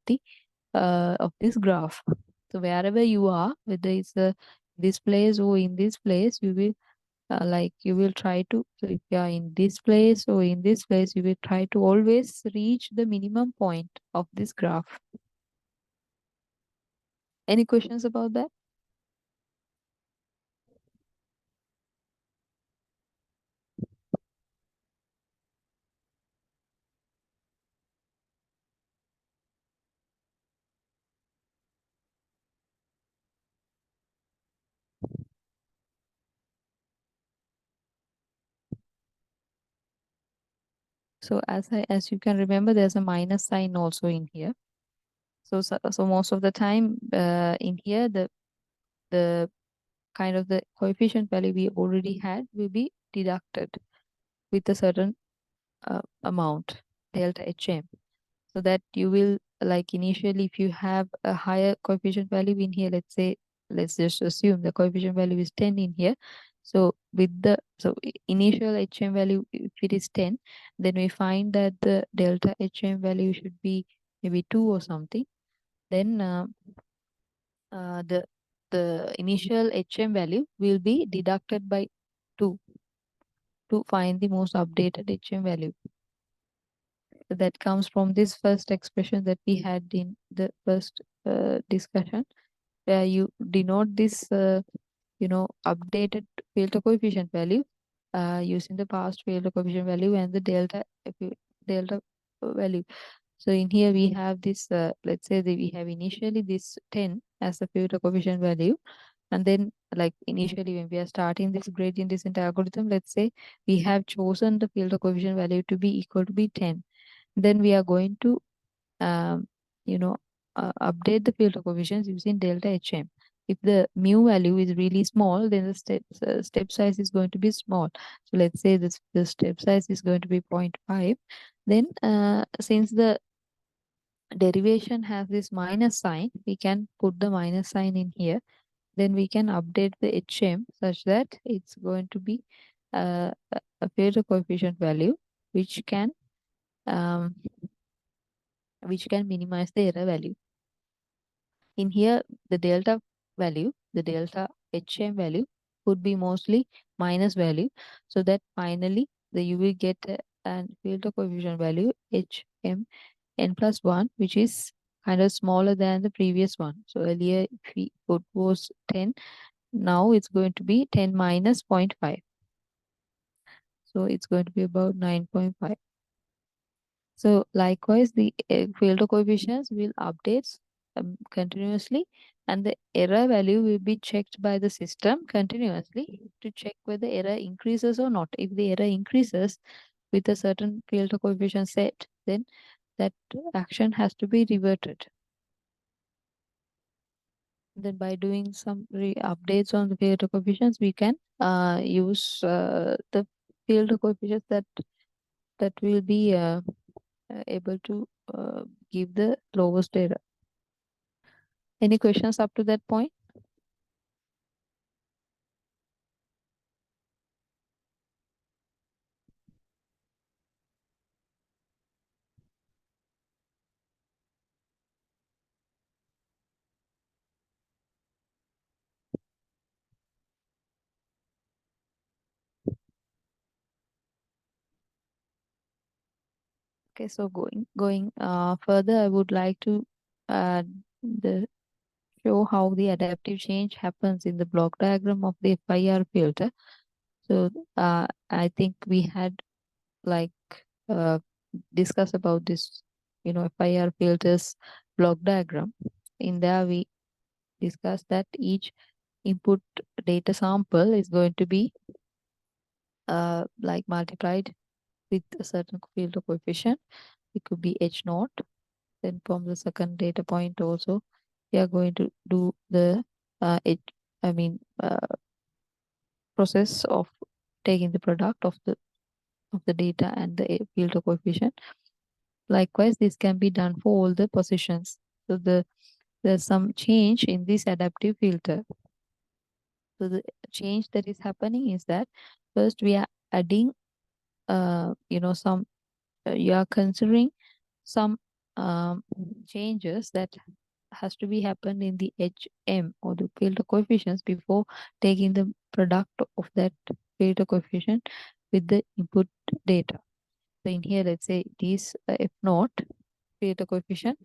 S1: this graph. So wherever you are, whether it's this place or in this place, you will try to. So if you are in this place or in this place, you will try to always reach the minimum point of this graph. Any questions about that? So as you can remember, there's a minus sign also in here. So most of the time in here the kind of the coefficient value we already had will be deducted with a certain amount delta HM. So that you will like initially if you have a higher coefficient value in here, let's just assume the coefficient value is 10 in here. So with the initial HM value, if it is 10, then we find that the delta HM value should be maybe 2 or something. Then the initial HM value will be deducted by 2 to find the most updated HM value. So that comes from this first expression that we had in the first discussion, where you denote this updated filter coefficient value using the past filter coefficient value and the delta value. So in here we have this, let's say that we have initially this 10 as the filter coefficient value. And then like initially when we are starting this gradient descent algorithm, let's say we have chosen the filter coefficient value to be equal to be 10. Then we are going to, um, update the filter coefficients using delta HM. If the mu value is really small, then the step size is going to be small. So let's say the step size is going to be 0.5. Then since the derivation has this minus sign, we can put the minus sign in here. Then we can update the HM such that it's going to be a filter coefficient value which can um, minimize the error value. In here, the delta value, the delta HM value would be mostly minus value, so that finally you will get an filter coefficient value HM n plus 1, which is kind of smaller than the previous one. So earlier if we put was 10, now it's going to be 10 minus 0.5. So it's going to be about 9.5. So likewise, the filter coefficients will update continuously, and the error value will be checked by the system continuously to check whether error increases or not. If the error increases with a certain filter coefficient set, then that action has to be reverted. Then by doing some updates on the filter coefficients, we can use the filter coefficients that will be able to give the lowest error. Any questions up to that point? Okay, so going further, I would like to uh, the show how the adaptive change happens in the block diagram of the FIR filter. So I think we had like uh, discussed about this, FIR filters block diagram. In there, we discussed that each input data sample is going to be like multiplied with a certain filter coefficient. It could be H naught. Then from the second data point also, we are going to do the H, I mean process of taking the product of the data and the filter coefficient. Likewise, this can be done for all the positions. So there's some change in this adaptive filter. So the change that is happening is that first we are adding, some you are considering some changes that has to be happened in the HM or the filter coefficients before taking the product of that filter coefficient with the input data. So in here, let's say it is F naught filter coefficient.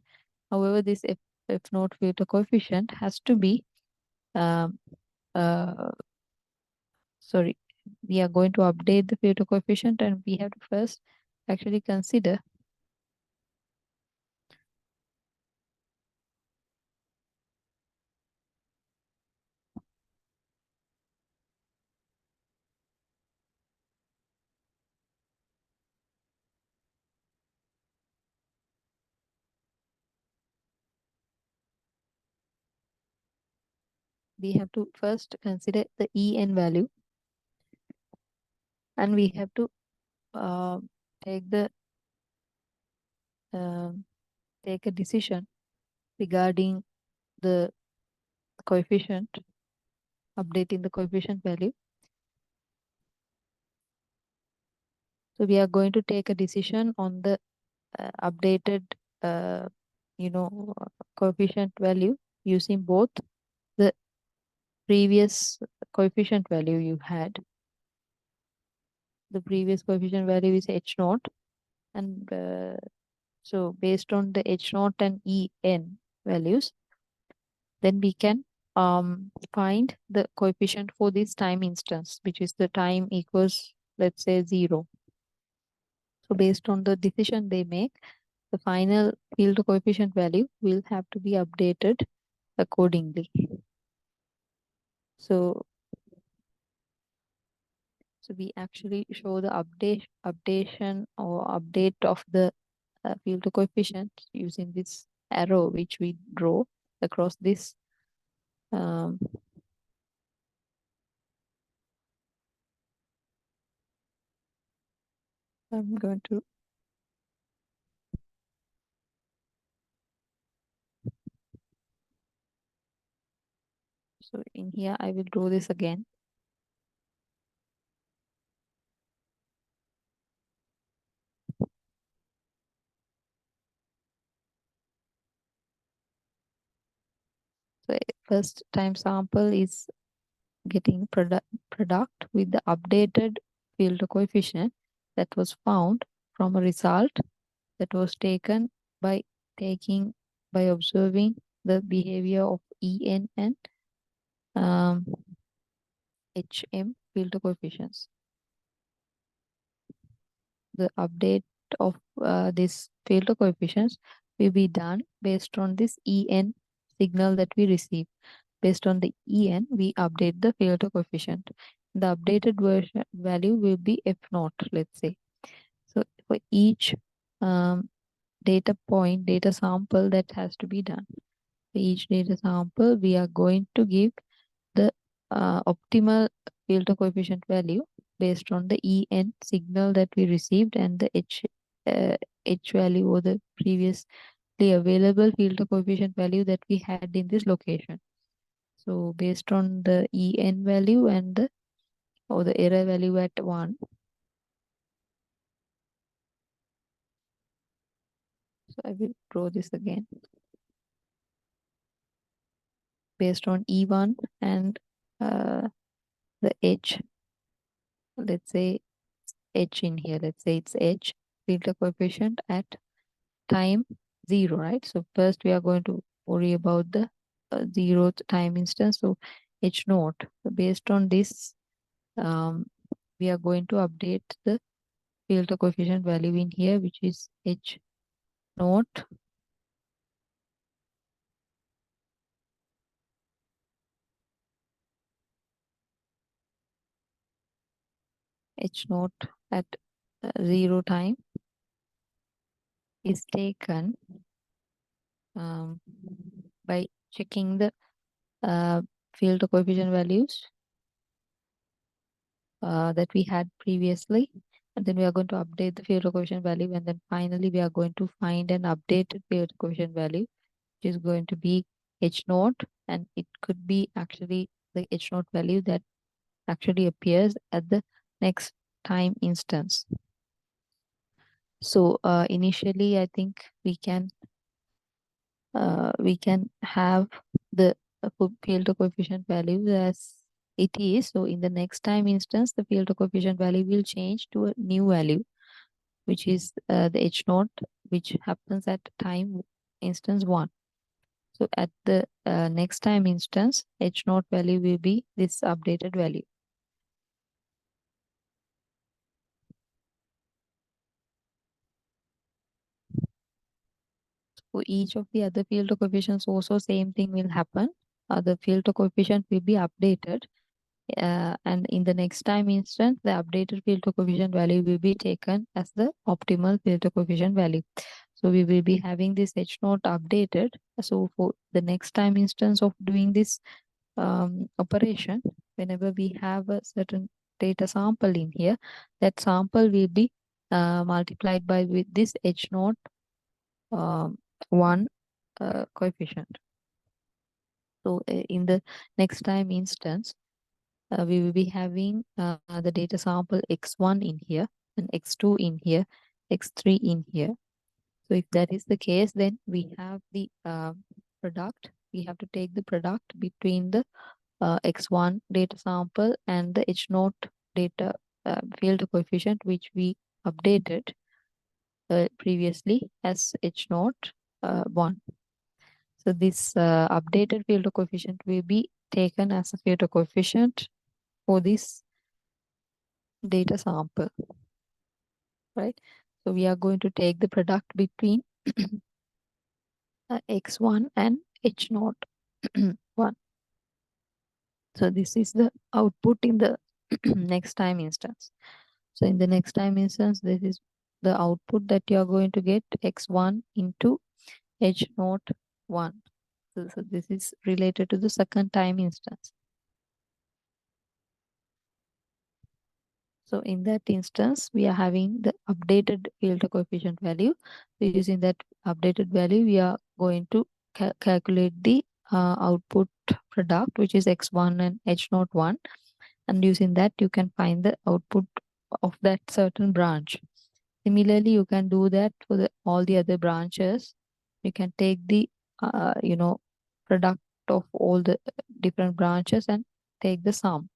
S1: However, this F naught filter coefficient has to be, um, uh, sorry, we are going to update the filter coefficient, and we have to first actually consider we have to first consider the En value, and we have to uh, take the um, take a decision regarding the coefficient, updating the coefficient value. So we are going to take a decision on the updated, coefficient value using both the previous coefficient value you had. The previous coefficient value is h naught, and so based on the h naught and en values, then we can find the coefficient for this time instance, which is the time equals, let's say, 0. So based on the decision they make, the final field coefficient value will have to be updated accordingly. So we actually show the updation or update of the field coefficient using this arrow which we draw across this um, I'm going to so in here I will draw this again. So first time sample is getting product with the updated field coefficient that was found from a result that was taken by observing the behavior of En and HM field coefficients. The update of this field coefficients will be done based on this En signal that we receive. Based on the En, we update the field coefficient. The updated version value will be F naught, let's say. So for each data point, data sample that has to be done. For each data sample, we are going to give the optimal field coefficient value based on the En signal that we received and the H value or the previously available field coefficient value that we had in this location. So based on the En value and the error value at 1. So I will draw this again. Based on E1 and the H, let's say H in here, let's say it's H field coefficient at time 0, right? So first we are going to worry about the 0th time instance. So H naught. So based on this, we are going to update the field coefficient value in here, which is H naught H naught at 0 time is taken by checking the field coefficient values that we had previously, and then we are going to update the field coefficient value, and then finally we are going to find an updated field coefficient value, which is going to be H naught, and it could be actually the H naught value that actually appears at the next time instance. So initially I think we can have the field coefficient value as it is. So in the next time instance, the field coefficient value will change to a new value, which is the H naught, which happens at time instance 1. So at the next time instance, H naught value will be this updated value. For each of the other field coefficients also same thing will happen. The field coefficient will be updated, and in the next time instance, the updated field coefficient value will be taken as the optimal field coefficient value. So we will be having this H naught updated. So for the next time instance of doing this operation, whenever we have a certain data sample in here, that sample will be multiplied by with this H naught 1 coefficient. So in the next time instance, we will be having the data sample x1 in here, and x2 in here, x3 in here. So if that is the case, then we have the product. We have to take the product between the x1 data sample and the h0 data field coefficient, which we updated previously as h0 1. So this updated field coefficient will be taken as a field coefficient for this data sample, right? So we are going to take the product between x1 and h0 1. So this is the output in the next time instance. So in the next time instance, this is the output that you are going to get, x1 into h0 1. So this is related to the second time instance. So in that instance, we are having the updated filter coefficient value. So using that updated value, we are going to calculate the output product, which is x1 and h0 1. And using that, you can find the output of that certain branch. Similarly, you can do that for all the other branches. You can take the product of all the different branches and take the sum.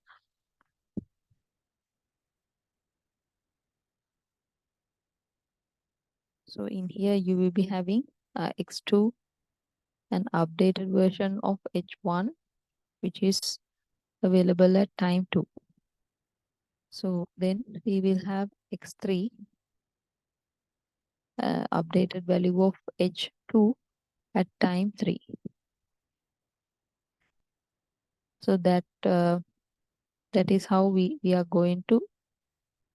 S1: So in here you will be having x2, an updated version of h1, which is available at time 2. So then we will have x3, updated value of h2 at time 3. So that is how we are going to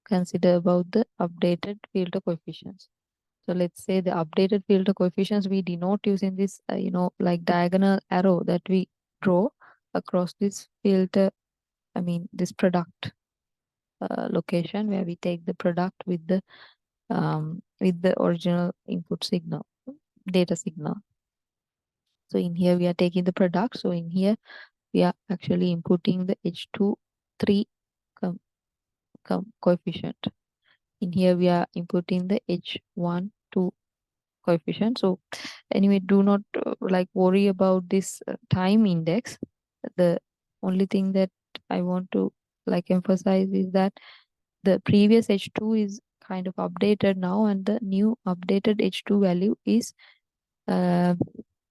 S1: consider about the updated filter coefficients. So let's say the updated filter coefficients we denote using this, like diagonal arrow that we draw across this filter, this product location, where we take the product with the original input signal, data signal. So in here we are taking the product. So in here we are actually inputting the h2 3 coefficient. In here we are inputting the h1 2 coefficient. So anyway, do not worry about this time index. The only thing that I want to emphasize is that the previous h2 is kind of updated now, and the new updated h2 value is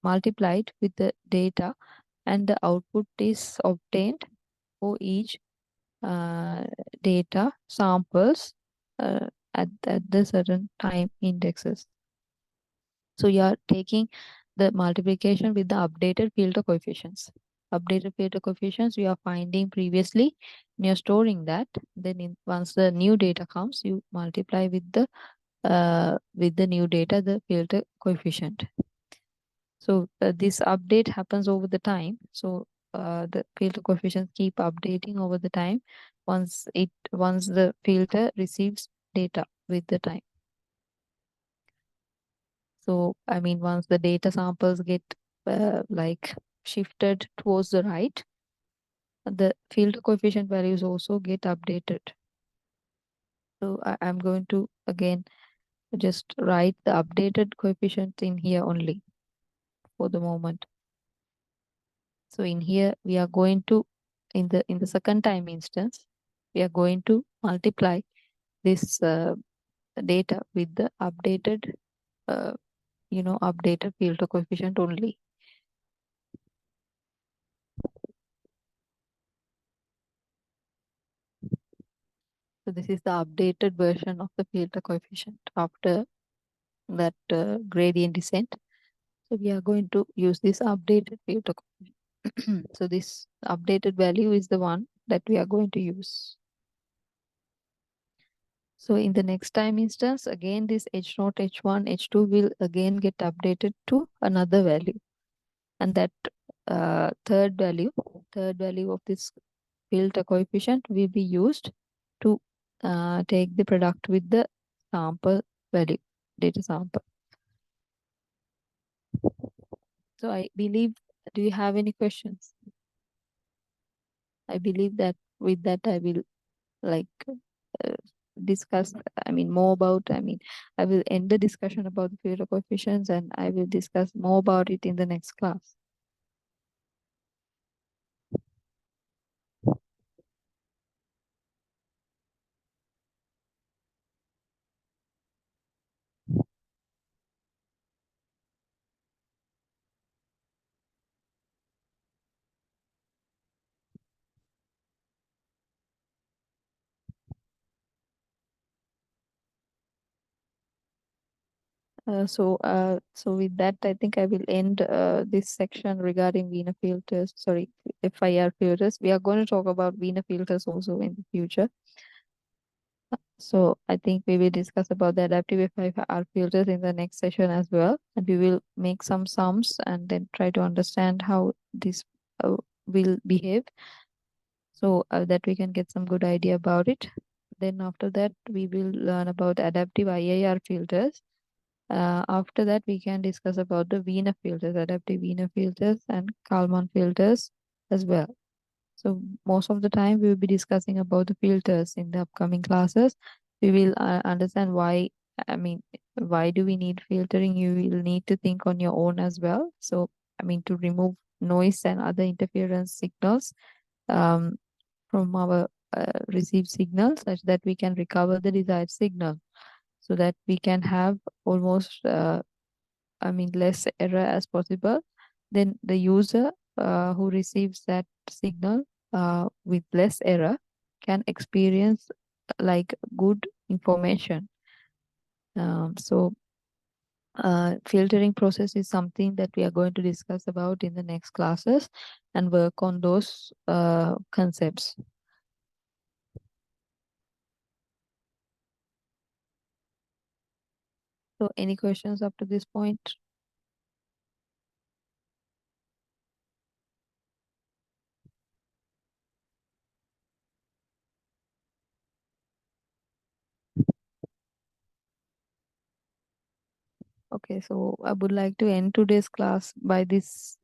S1: multiplied with the data, and the output is obtained for each data samples at the certain time indexes. So you are taking the multiplication with the updated filter coefficients. Updated filter coefficients you are finding previously, and you're storing that. Then once the new data comes, you multiply with the new data, the filter coefficient. So this update happens over the time. So the filter coefficients keep updating over the time once the filter receives data with the time. So once the data samples get shifted towards the right, the filter coefficient values also get updated. So I'm going to again just write the updated coefficient in here only for the moment. So in here we are going to, in the second time instance, we are going to multiply this data with the updated updated filter coefficient only. So this is the updated version of the filter coefficient after that gradient descent. So we are going to use this updated filter coefficient. So this updated value is the one that we are going to use. So in the next time instance, again this h0, h1, h2 will again get updated to another value. And that third value of this filter coefficient will be used to take the product with the sample value, data sample. So I believe, do you have any questions? I believe that with that I will discuss, more about, I will end the discussion about the filter coefficients, and I will discuss more about it in the next class. So with that, I think I will end this section regarding Wiener filters. Sorry, FIR filters. We are going to talk about Wiener filters also in the future. So I think we will discuss about the adaptive FIR filters in the next session as well, and we will make some sums and then try to understand how this will behave, so that we can get some good idea about it. Then after that, we will learn about adaptive IIR filters. After that, we can discuss about the Wiener filters, adaptive Wiener filters, and Kalman filters as well. So most of the time, we will be discussing about the filters in the upcoming classes. We will understand why. I mean, why do we need filtering? You will need to think on your own as well. So, to remove noise and other interference signals um, from our received signal, such that we can recover the desired signal, so that we can have almost less error as possible. Then the user who receives that signal with less error can experience like good information. Filtering process is something that we are going to discuss about in the next classes and work on those concepts. So any questions up to this point? Okay, so I would like to end today's class by this